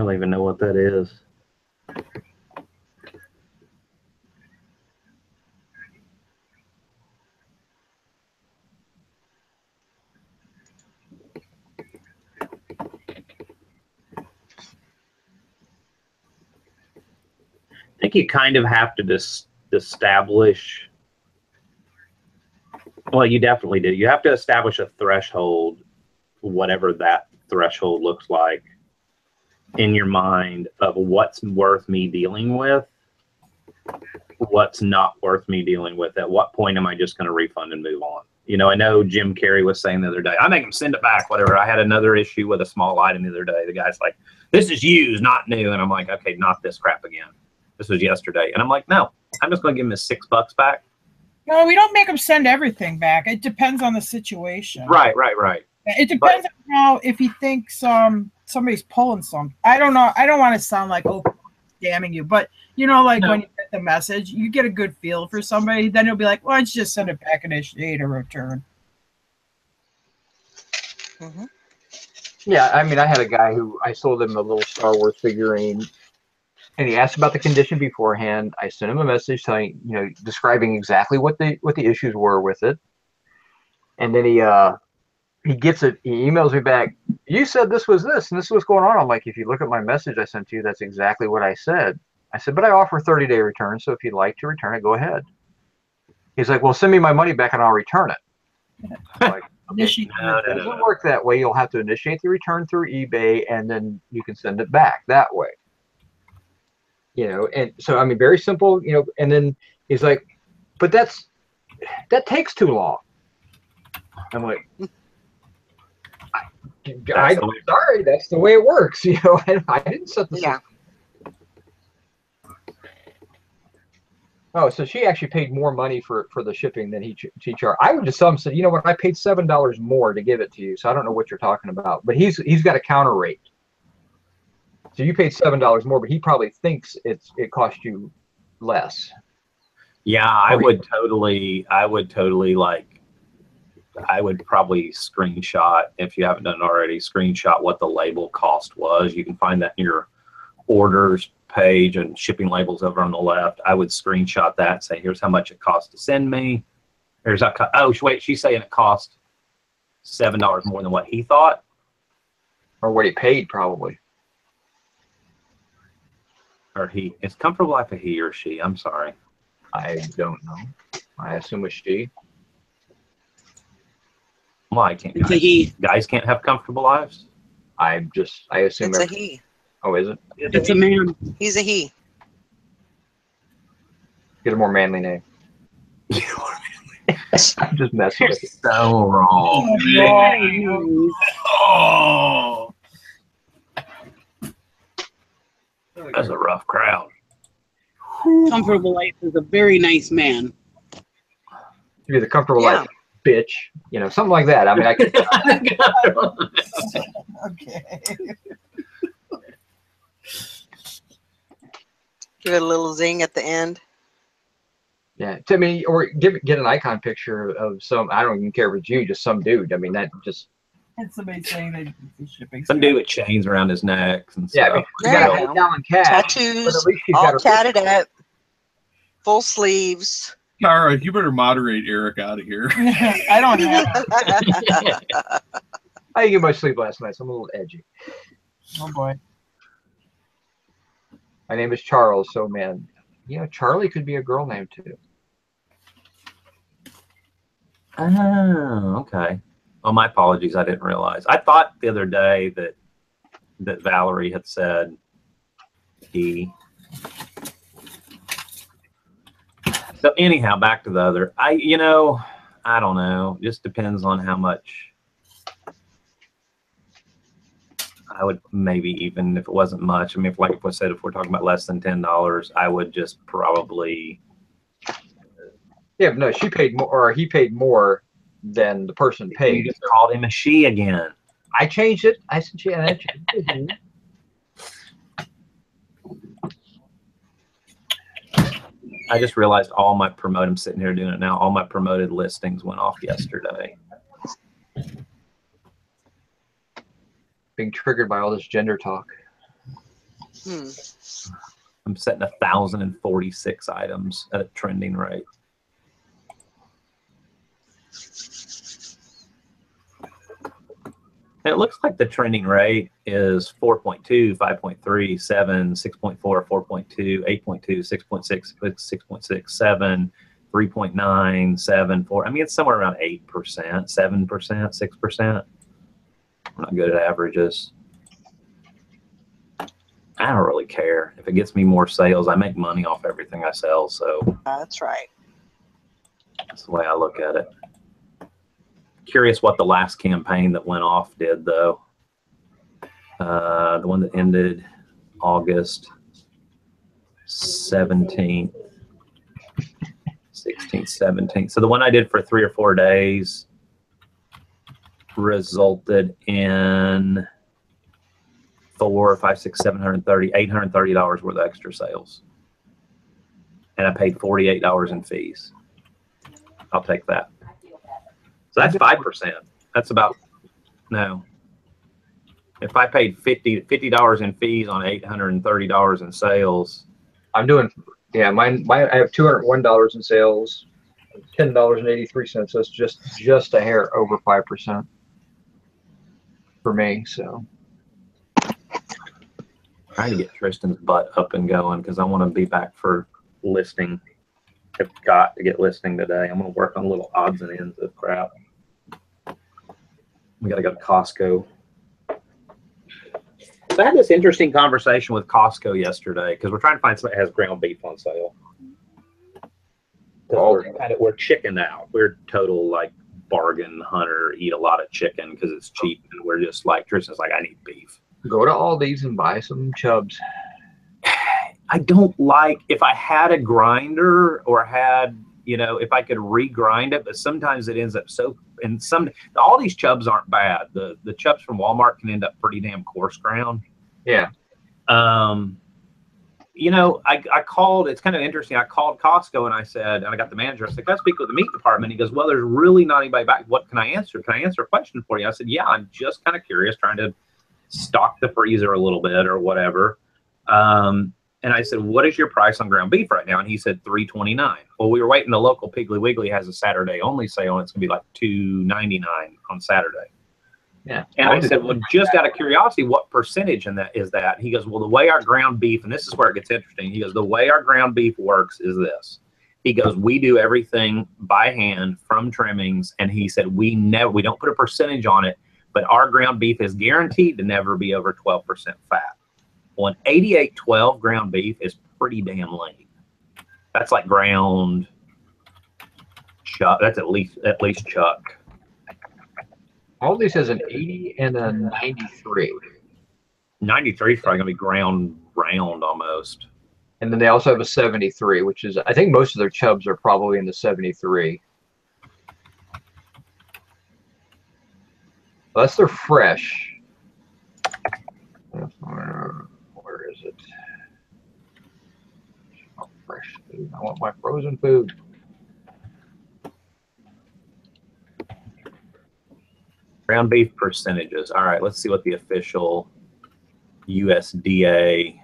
don't even know what that is. I think you kind of have to establish. Well, you definitely do. You have to establish a threshold, whatever that threshold looks like, in your mind of what's worth me dealing with, what's not worth me dealing with. At what point am I just going to refund and move on? You know, I know Jim Carrey was saying the other day, I make him send it back, whatever. I had another issue with a small item the other day. The guy's like, this is used, not new. And I'm like, okay, not this crap again. This was yesterday. And I'm like, no, I'm just going to give him his $6 back. No, we don't make them send everything back. It depends on the situation. Right. It depends on how, if he thinks somebody's pulling something. I don't know. I don't want to sound like, oh, damning you. But, you know, like when you get the message, you get a good feel for somebody. Then he'll be like, well, let's just send it back and initiate a return. Mm-hmm. Yeah, I mean, I had a guy who I sold him a little Star Wars figurine, and he asked about the condition beforehand. I sent him a message telling, you know, describing exactly what the issues were with it, and then he gets it. He emails me back. You said this was this, and this was going on. I'm like, if you look at my message I sent to you, that's exactly what I said. I said, but I offer 30-day return, so if you'd like to return it, go ahead. He's like, well, send me my money back and I'll return it. I'm like, okay, it doesn't work that way. You'll have to initiate the return through eBay, and then you can send it back that way. You know, and so, I mean, very simple, you know, and then he's like, but that takes too long. I'm like, I'm sorry, that's the way it works. You know, and I didn't set the system. Oh, so she actually paid more money for the shipping than he charged. I would just tell him, said, you know what, I paid $7 more to give it to you, so I don't know what you're talking about. But he's got a counter rate. So you paid $7 more, but he probably thinks it cost you less. Yeah, I would probably screenshot, if you haven't done it already, screenshot what the label cost was. You can find that in your orders page and shipping labels over on the left. I would screenshot that and say, here's how much it cost to send me. Here's how, oh, wait, she's saying it cost $7 more than what he thought. Or what he paid, probably. Or he. It's Comfortable Life a he or she? I'm sorry. I don't know. I assume it's she. Well, I can't. It's a he. Guys can't have comfortable lives? I assume it's a he. Oh, is it? It's a man. He's a he. Get a more manly name. I'm just messing with you. So wrong. Oh. That's a rough crowd. Comfortable Life is a very nice man. You're the Comfortable Life bitch. You know, something like that. I mean, I could. Okay. Give it a little zing at the end. Yeah, to me, or get an icon picture of some. I don't even care if it's you, just some dude. I mean, that just. It's somebody saying that it's shipping. Some dude with chains around his neck and stuff. Yeah, I mean, you got to down cash. Tattoos, all tatted up, full sleeves. Tara, you better moderate Eric out of here. I don't have. I didn't get much sleep last night, so I'm a little edgy. Oh boy. My name is Charles, so man, you know, Charlie could be a girl name too. Oh, okay. Oh, my apologies. I didn't realize. I thought the other day that Valerie had said he. So anyhow, back to the other. I don't know. Just depends on how much. I would maybe, even if it wasn't much. I mean, if I said, if we're talking about less than $10, I would just probably. Yeah, no, she paid more, or he paid more than the person paid. You just called him a she again. I changed it. I said she, and I changed it. I just realized all my I'm sitting here doing it now. All my promoted listings went off yesterday. Being triggered by all this gender talk. Hmm. I'm setting 1,046 items at a trending rate. And it looks like the trending rate is 4.2, 5.3, 7, 6.4, 4.2, 8.2, 6.6, 6.6, 7, 3.9, 7, 4. I mean, it's somewhere around 8%, 7%, 6%. I'm not good at averages. I don't really care. If it gets me more sales, I make money off everything I sell. So That's right. that's the way I look at it. Curious what the last campaign that went off did, though. The one that ended August 17th, 16th, 17th. So the one I did for 3 or 4 days resulted in $830 worth of extra sales. And I paid $48 in fees. I'll take that. So that's 5%. That's about, no. If I paid $50 in fees on $830 in sales. I'm doing, yeah, mine I have $201 in sales, $10.83. So it's just a hair over 5% for me. So Trying to get Tristan's butt up and going because I want to be back for listing. I've got to get listing today. I'm going to work on little odds and ends of crap. We got to go to Costco. So I had this interesting conversation with Costco yesterday because we're trying to find somebody that has ground beef on sale. We're chicken out. We're total like bargain hunter, eat a lot of chicken because it's cheap, and we're just like, Tristan's like, I need beef. Go to Aldi's and buy some chubs. I don't like, if I had a grinder or had, you know, if I could regrind it, but sometimes it ends up so, and all these chubs aren't bad. The chubs from Walmart can end up pretty damn coarse ground. Yeah. You know, I called, it's kind of interesting. I called Costco and I said, and I got the manager, I said, can I speak with the meat department? He goes, well, there's really not anybody back. What can I answer? Can I answer a question for you? I said, yeah, I'm just kind of curious, trying to stock the freezer a little bit or whatever. And I said, what is your price on ground beef right now? And he said $3.29. Well, we were waiting. The local Piggly Wiggly has a Saturday only sale, and it's going to be like $2.99 on Saturday. Yeah. And I said, well, just out of curiosity, what percentage in that is that? He goes, well, the way our ground beef, and this is where it gets interesting. He goes, the way our ground beef works is this. He goes, we do everything by hand from trimmings. And he said, we don't put a percentage on it, but our ground beef is guaranteed to never be over 12% fat. Well, an 8812 ground beef is pretty damn lean. That's like ground chuck. That's at least chuck. Aldi's has an 80 and a 93. 93 is probably going to be ground round almost. And then they also have a 73, which is, I think most of their chubs are probably in the 73. Well, that's their fresh. Where is it? Oh, fresh food. I want my frozen food. Ground beef percentages. All right, let's see what the official USDA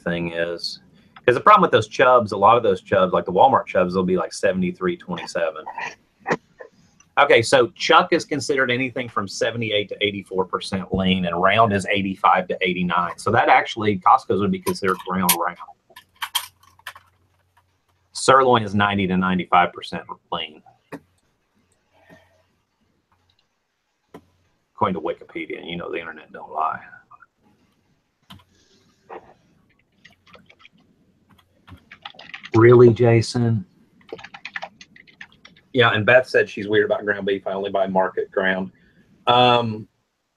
thing is. Because the problem with those chubs, a lot of those chubs, like the Walmart chubs, they'll be like 73.27. Okay, so chuck is considered anything from 78 to 84% lean, and round is 85 to 89. So that actually, Costco's would be considered round. Sirloin is 90 to 95% lean. According to Wikipedia, and you know the internet don't lie. Really, Jason? Yeah, and Beth said she's weird about ground beef. I only buy market ground. And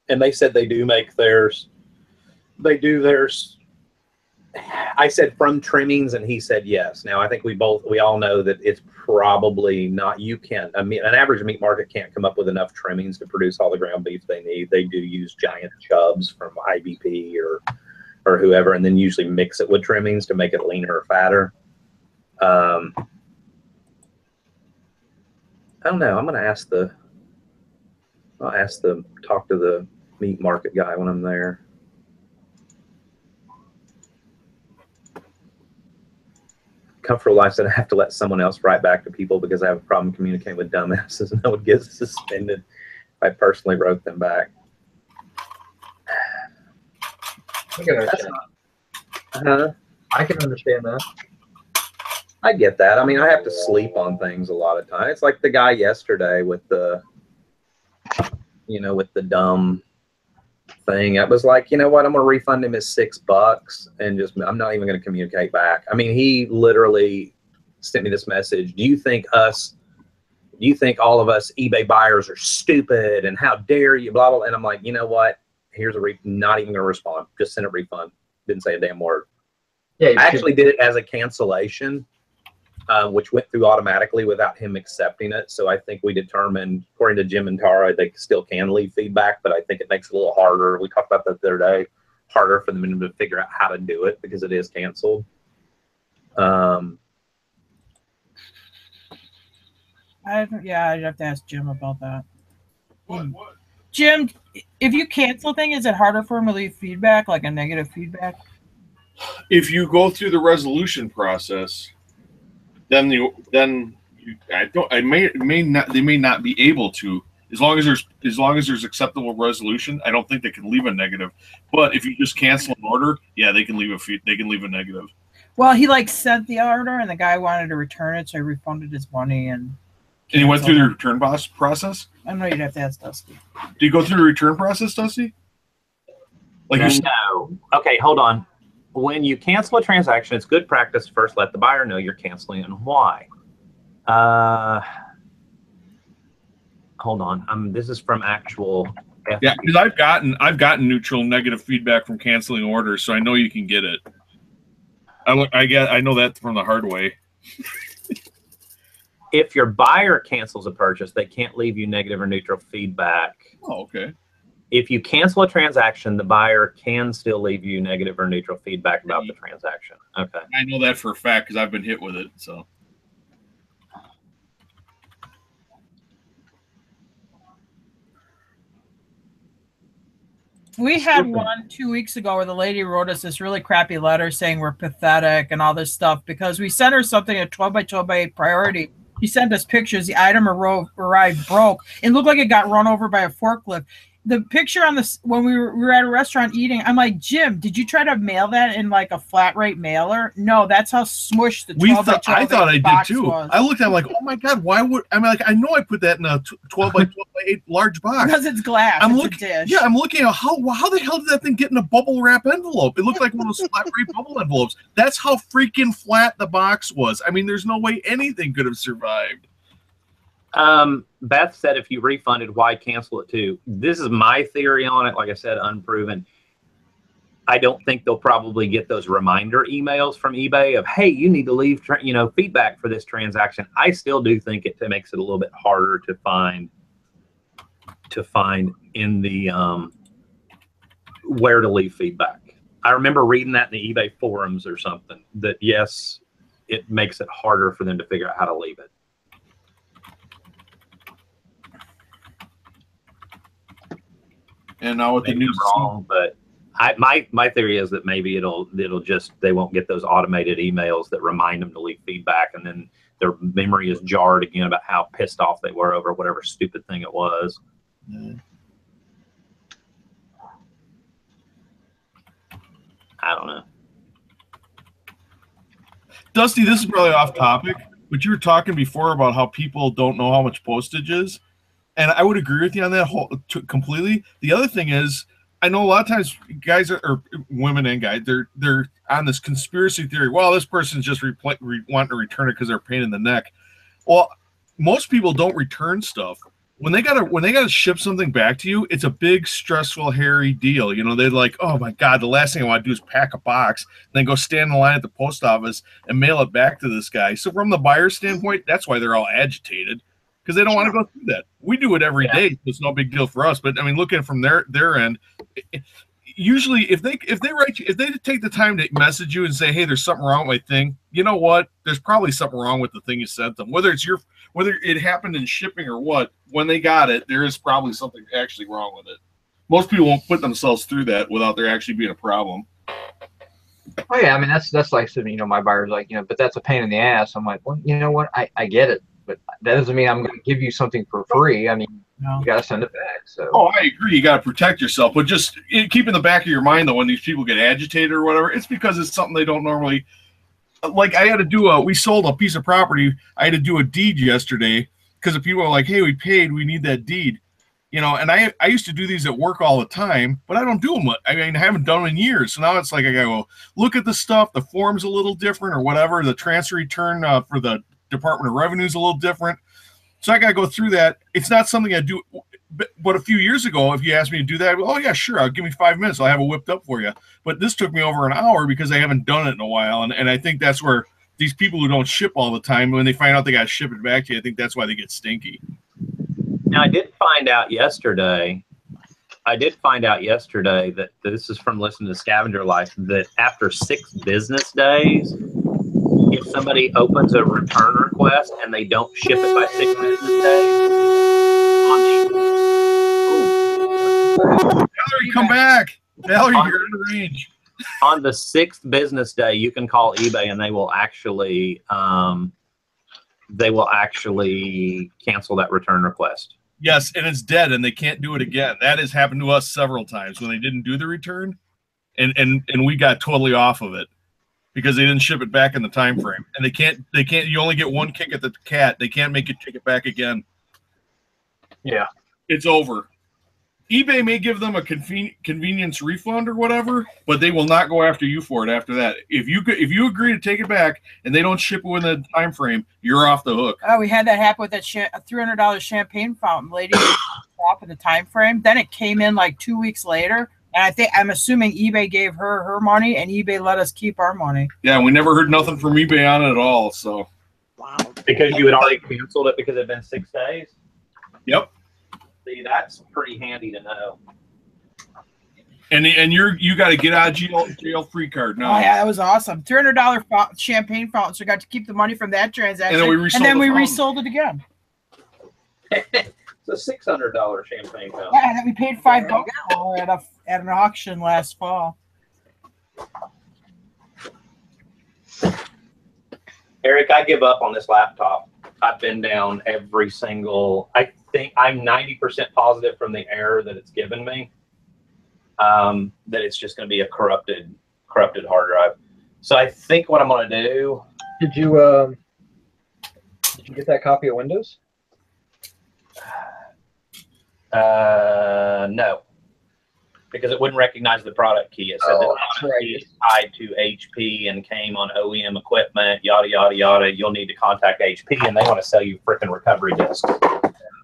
they said they do make theirs. They do theirs. I said from trimmings, and he said yes. Now, I think we all know that it's probably not. You can't, an average meat market can't come up with enough trimmings to produce all the ground beef they need. They do use giant chubs from IBP or whoever, and then usually mix it with trimmings to make it leaner or fatter. I don't know. I'm going to talk to the meat market guy when I'm there. Comfortable Life said I have to let someone else write back to people because I have a problem communicating with dumbasses and I would get suspended if I personally wrote them back. I can understand that. I can understand that. I get that. I mean, I have to sleep on things a lot of times. It's like the guy yesterday with the, with the dumb thing. I was like, you know what? I'm going to refund him his $6 and I'm not even going to communicate back. I mean, he literally sent me this message. Do you think all of us eBay buyers are stupid and how dare you, blah, blah. And I'm like, you know what? Here's not even going to respond. Just send a refund. Didn't say a damn word. Yeah, I actually did it as a cancellation, which went through automatically without him accepting it. So I think we determined, according to Jim and Tara, they still can leave feedback, but I think it makes it a little harder. We talked about that the other day, harder for them to figure out how to do it because it is canceled. I'd have to ask Jim about that. What? Jim, if you cancel a thing, is it harder for him to leave feedback, like a negative feedback? If you go through the resolution process, then they may not be able to, as long as there's acceptable resolution. I don't think they can leave a negative. But if you just cancel an order, yeah, they can leave a negative. Well, he sent the order and the guy wanted to return it, so he refunded his money and he went through the return process? I know you'd have to ask Dusty. Do you go through the return process, Dusty? No. Okay, hold on. When you cancel a transaction, it's good practice to first let the buyer know you're canceling and why. Hold on. This is from actual. Yeah, because I've gotten neutral negative feedback from canceling orders, so I know you can get it. I know that from the hard way. If your buyer cancels a purchase, they can't leave you negative or neutral feedback. Oh, okay. If you cancel a transaction, the buyer can still leave you negative or neutral feedback about the transaction. Okay. I know that for a fact because I've been hit with it. So. We had one 2 weeks ago where the lady wrote us this really crappy letter saying we're pathetic and all this stuff because we sent her something at 12 by 12 by 8 priority. She sent us pictures. The item arrived broke. It looked like it got run over by a forklift. The picture on this when we were at a restaurant eating, I'm like, Jim, did you try to mail that in like a flat rate mailer? No, that's how smushed the 12 by 12 I thought I did too. was. I looked at it like, oh my god, why would I know I put that in a 12 by 12 by 8 large box because it's glass. I'm it's looking, a dish. yeah, I'm looking at how the hell did that thing get in a bubble wrap envelope? It looked like one of those flat rate bubble envelopes. That's how freaking flat the box was. I mean, there's no way anything could have survived. Beth said if you refunded, why cancel it too? This is my theory on it. Like I said, unproven. I don't think they'll probably get those reminder emails from eBay of, hey, you need to leave feedback for this transaction. I still do think it makes it a little bit harder to find in the where to leave feedback. I remember reading that in the eBay forums or something that yes, it makes it harder for them to figure out how to leave it. And now with the new wrong, but my theory is that maybe it'll just they won't get those automated emails that remind them to leave feedback, and then their memory is jarred again about how pissed off they were over whatever stupid thing it was. I don't know. Dusty, this is probably off topic, but you were talking before about how people don't know how much postage is. And I would agree with you on that completely. The other thing is, I know a lot of times guys or women and guys, they're on this conspiracy theory. Well, this person's just wanting to return it because they're a pain in the neck. Well, most people don't return stuff. When they gotta ship something back to you, it's a big, stressful, hairy deal. They're like, oh my god, the last thing I want to do is pack a box and then go stand in line at the post office and mail it back to this guy. So from the buyer standpoint, that's why they're all agitated. Because they don't want to go through that. We do it every day. So it's no big deal for us. But I mean, looking from their end, usually if they take the time to message you and say, hey, there's something wrong with my thing, you know what? There's probably something wrong with the thing you sent them. Whether it happened in shipping or what, when they got it, there is probably something actually wrong with it. Most people won't put themselves through that without there actually being a problem. Oh yeah, I mean that's like my buyer's like, but that's a pain in the ass. I'm like, well, you know what? I get it, but that doesn't mean I'm going to give you something for free. I mean, you got to send it back. So. Oh, I agree. You got to protect yourself, but just keep in the back of your mind though when these people get agitated or whatever, it's because it's something they don't normally. Like I had to do we sold a piece of property. I had to do a deed yesterday because the people are like, hey, we paid, we need that deed. And I used to do these at work all the time, but I don't do them. I mean, I haven't done them in years. So now it's like I gotta go look at the stuff. The form's a little different or whatever. The transfer return for the Department of Revenue is a little different. So I gotta go through that. It's not something I do. But a few years ago, if you asked me to do that, I'd go, oh yeah, sure. I'll give me 5 minutes. I'll have it whipped up for you. But this took me over an hour because I haven't done it in a while. And I think that's where these people who don't ship all the time, when they find out they got to ship it back to you, I think that's why they get stinky. Now, I did find out yesterday that this is from listening to Scavenger Life, that after 6 business days, if somebody opens a return request and they don't ship it by 6 business days, Valerie, come back. Valerie, you're in the range. On the 6th business day, you can call eBay and they will actually cancel that return request. Yes, and it's dead, and they can't do it again. That has happened to us several times when they didn't do the return, and we got totally off of it because they didn't ship it back in the time frame. And they can't. You only get one kick at the cat. They can't make you take it back again. Yeah, it's over. eBay may give them a convenience refund or whatever, but they will not go after you for it after that. If you agree to take it back and they don't ship it within the time frame, you're off the hook. Oh, we had that happen with that $300 champagne fountain lady off in the time frame. Then it came in like 2 weeks later, and I'm assuming eBay gave her money, and eBay let us keep our money. Yeah, we never heard nothing from eBay on it at all. So, wow, because you had already canceled it because it had been 6 days. Yep. See, that's pretty handy to know. And you got to get out of jail free card now. Oh yeah, that was awesome. $300 champagne fountain. So we got to keep the money from that transaction, and then we resold it again. It's a $600 champagne fountain. Yeah, and then we paid $5 for it at an auction last fall. Eric, I give up on this laptop. I've been down every single. I think I'm 90% positive from the error that it's given me that it's just going to be a corrupted hard drive. So I think what I'm going to do. Did you get that copy of Windows? No, because it wouldn't recognize the product key. It said the product key is tied to HP and came on OEM equipment. Yada yada yada. You'll need to contact HP, and they want to sell you freaking recovery discs.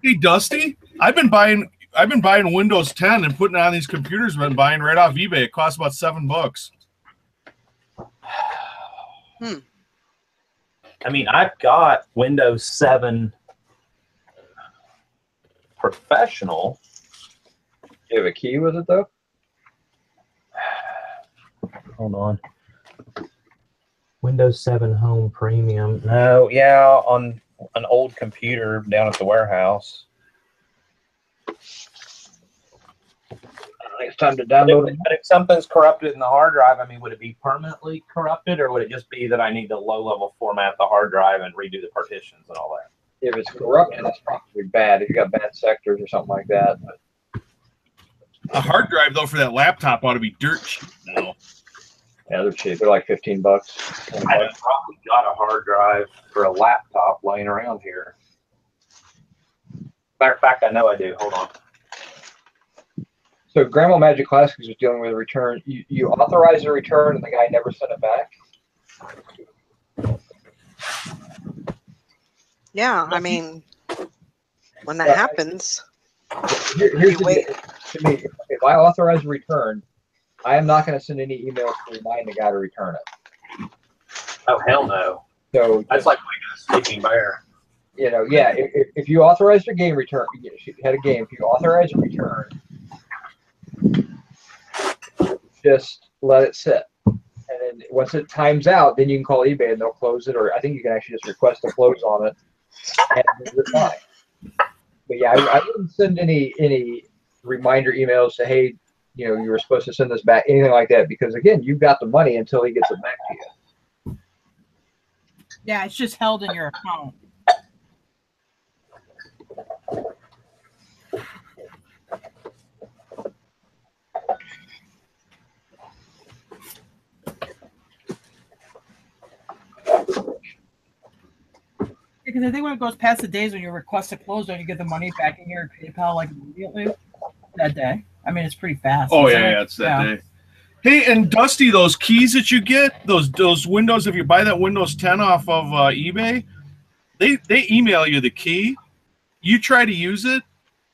Hey, Dusty, I've been buying Windows 10 and putting it on these computers. I've been buying right off eBay. It costs about $7. I mean, I've got Windows 7 Professional. Do you have a key with it though? Hold on. Windows 7 Home Premium. No, yeah, on an old computer down at the warehouse. I think it's time to download it. But if something's corrupted in the hard drive, I mean, would it be permanently corrupted, or would it just be that I need to low-level format the hard drive and redo the partitions and all that? If it's corrupted, it's probably bad. If you got bad sectors or something like that. But a hard drive though for that laptop ought to be dirt cheap now. Yeah, they're cheap. They're like $15. I've probably got a hard drive for a laptop laying around here. Matter of fact, I know I do. Hold on. So Grandma Magic Classics was dealing with a return. You authorized a return and the guy never sent it back? Yeah, I mean, when that happens, here's the deal. To me, if I authorize a return, I am not going to send any emails to remind the guy to return it. Oh, hell no. So that's like waking a sleeping bear. You know, yeah, if you authorize a game return, you had a game, if you authorize a return, just let it sit. And then once it times out, then you can call eBay and they'll close it, or I think you can actually just request a close on it and you're fine. But yeah, I wouldn't send any reminder emails to, hey, you were supposed to send this back, anything like that, because again, you've got the money until he gets it back to you. Yeah, it's just held in your account. Because I think when it goes past the days when you request a close, don't you get the money back in your PayPal like immediately that day? I mean, it's pretty fast. Oh isn't yeah, it? yeah, it's that day. Hey, and Dusty, those keys that you get, those Windows, if you buy that Windows 10 off of eBay, they email you the key. You try to use it,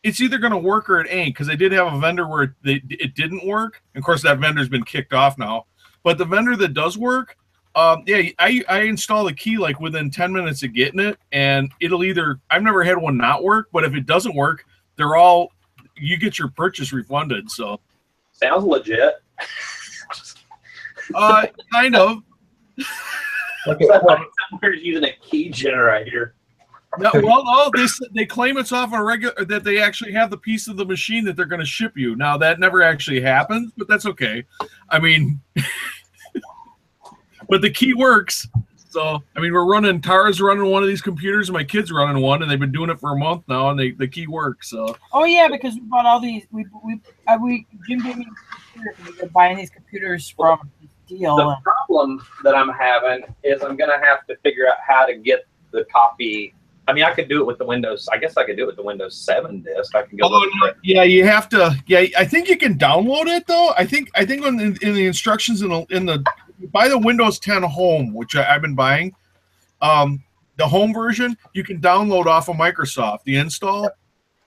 it's either going to work or it ain't. Because they did have a vendor where it didn't work. And of course, that vendor's been kicked off now. But the vendor that does work, yeah, I install the key like within 10 minutes of getting it, and it'll either, I've never had one not work, but if it doesn't work, you get your purchase refunded. So sounds legit. Kind of. Okay, Somewhere's using a key generator. No, well, no, they claim it's off a regular, that they actually have the piece of the machine that they're going to ship you. Now that never actually happens, but that's okay. I mean, but the key works. So I mean, Tara's running one of these computers, and my kid's running one, and they've been doing it for a month now, and the key works. So. Oh yeah, because we bought all these. Jim gave me computers, and we were buying these computers from this deal. The problem that I'm having is I'm going to have to figure out how to get the copy. I mean, I could do it with the Windows. I guess I could do it with the Windows 7 disk. I can go. Yeah, you have to. Yeah, I think you can download it though. I think in the instructions in the buy the Windows 10 Home, which I've been buying, the Home version, you can download off of Microsoft the install,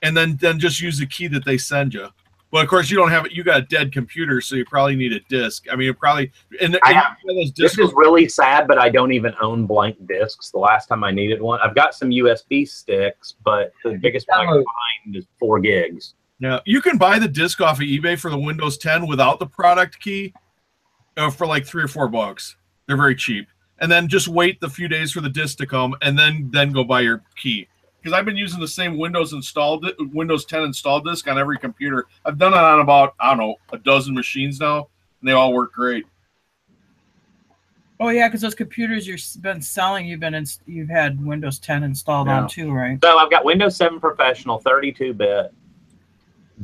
and then just use the key that they send you. But of course, you don't have it. You got a dead computer, so you probably need a disk. I mean, you probably This is really sad, but I don't even own blank disks. The last time I needed one, I've got some USB sticks, but the biggest one I can find is 4 gigs. Yeah, you can buy the disk off of eBay for the Windows 10 without the product key for like $3 or $4. They're very cheap, and then just wait the few days for the disk to come, and then go buy your key. Because I've been using the same Windows 10 installed disk on every computer. I've done it on about, I don't know, a dozen machines now, and they all work great. Oh yeah, because those computers you've been selling, you've had Windows 10 installed on too, right? So I've got Windows 7 Professional 32-bit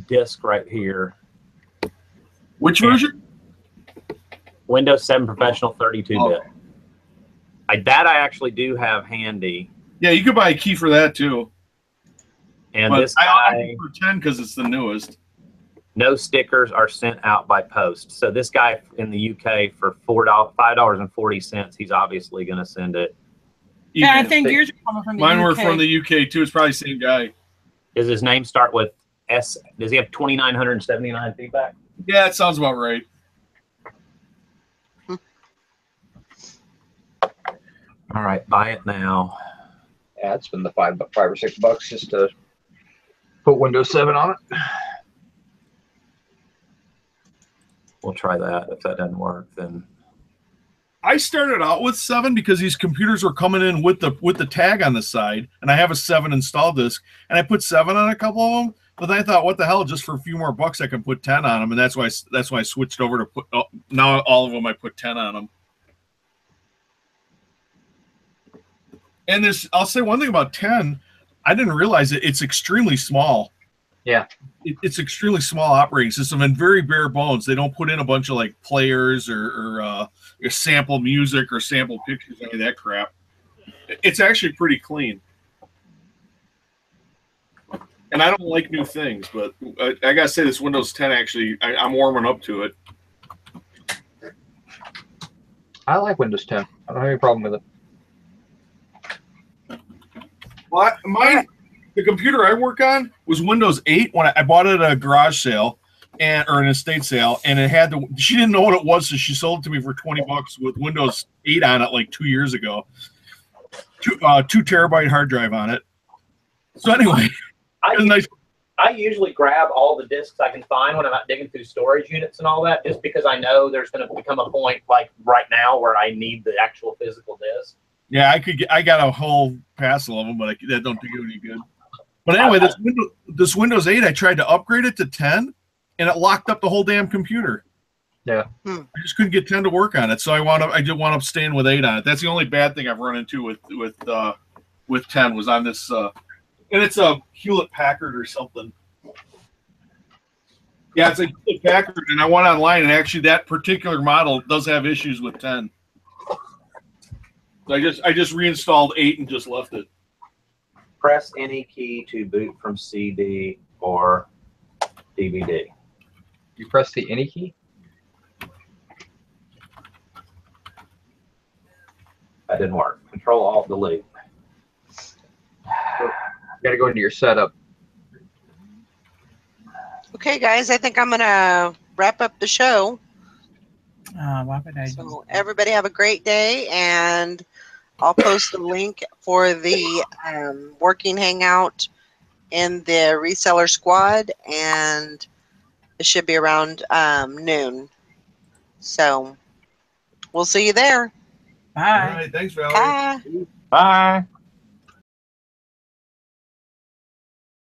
disk right here. Which version? Windows 7 Professional 32-bit. That I actually do have handy. Yeah, you could buy a key for that too. And but this guy, I for 10 because it's the newest. No stickers are sent out by post. So this guy in the UK for $5.40, he's obviously going to send it. Yeah, I think yours are coming from the UK. Mine were from the UK too. It's probably the same guy. Does his name start with S? Does he have 2,979 feedback? Yeah, it sounds about right. All right, buy it now. Yeah, it's been the $5 or $6 just to put Windows 7 on it. We'll try that. If that doesn't work, then I started out with 7 because these computers were coming in with the tag on the side, and I have a 7 installed disk, and I put 7 on a couple of them. But then I thought, what the hell? Just for a few more bucks, I can put 10 on them, and that's why I switched over to put. Now all of them I put 10 on them. And I'll say one thing about 10. I didn't realize it's extremely small. Yeah. It's extremely small operating system and very bare bones. They don't put in a bunch of like players or sample music or sample pictures, any of that crap. It's actually pretty clean. And I don't like new things, but I gotta say this Windows 10 actually, I'm warming up to it. I like Windows 10. I don't have any problem with it. Well, the computer I work on was Windows 8 when I bought it at a garage sale or an estate sale, and it had she didn't know what it was, so she sold it to me for $20 with Windows 8 on it like 2 years ago. 2 terabyte hard drive on it. So anyway, I usually grab all the disks I can find when I'm out digging through storage units and all that, just because I know there's going to become a point like right now where I need the actual physical disk. Yeah, I got a whole passel of them, but that don't do you any good. But anyway, this Windows 8, I tried to upgrade it to 10, and it locked up the whole damn computer. Yeah. I just couldn't get 10 to work on it, so I just wound up staying with 8 on it. That's the only bad thing I've run into with 10 was on this, and it's a Hewlett Packard or something. Yeah, it's a Hewlett Packard, and I went online, and actually that particular model does have issues with 10. So I just reinstalled 8 and just left it. Press any key to boot from CD or DVD. You press the any key? That didn't work. Control Alt Delete. You gotta go into your setup. Okay, guys, I think I'm gonna wrap up the show. Why would I? So everybody have a great day, and I'll post a link for the working hangout in the reseller squad, and it should be around noon. So we'll see you there. Bye. All right, thanks, Valerie. Bye. Bye.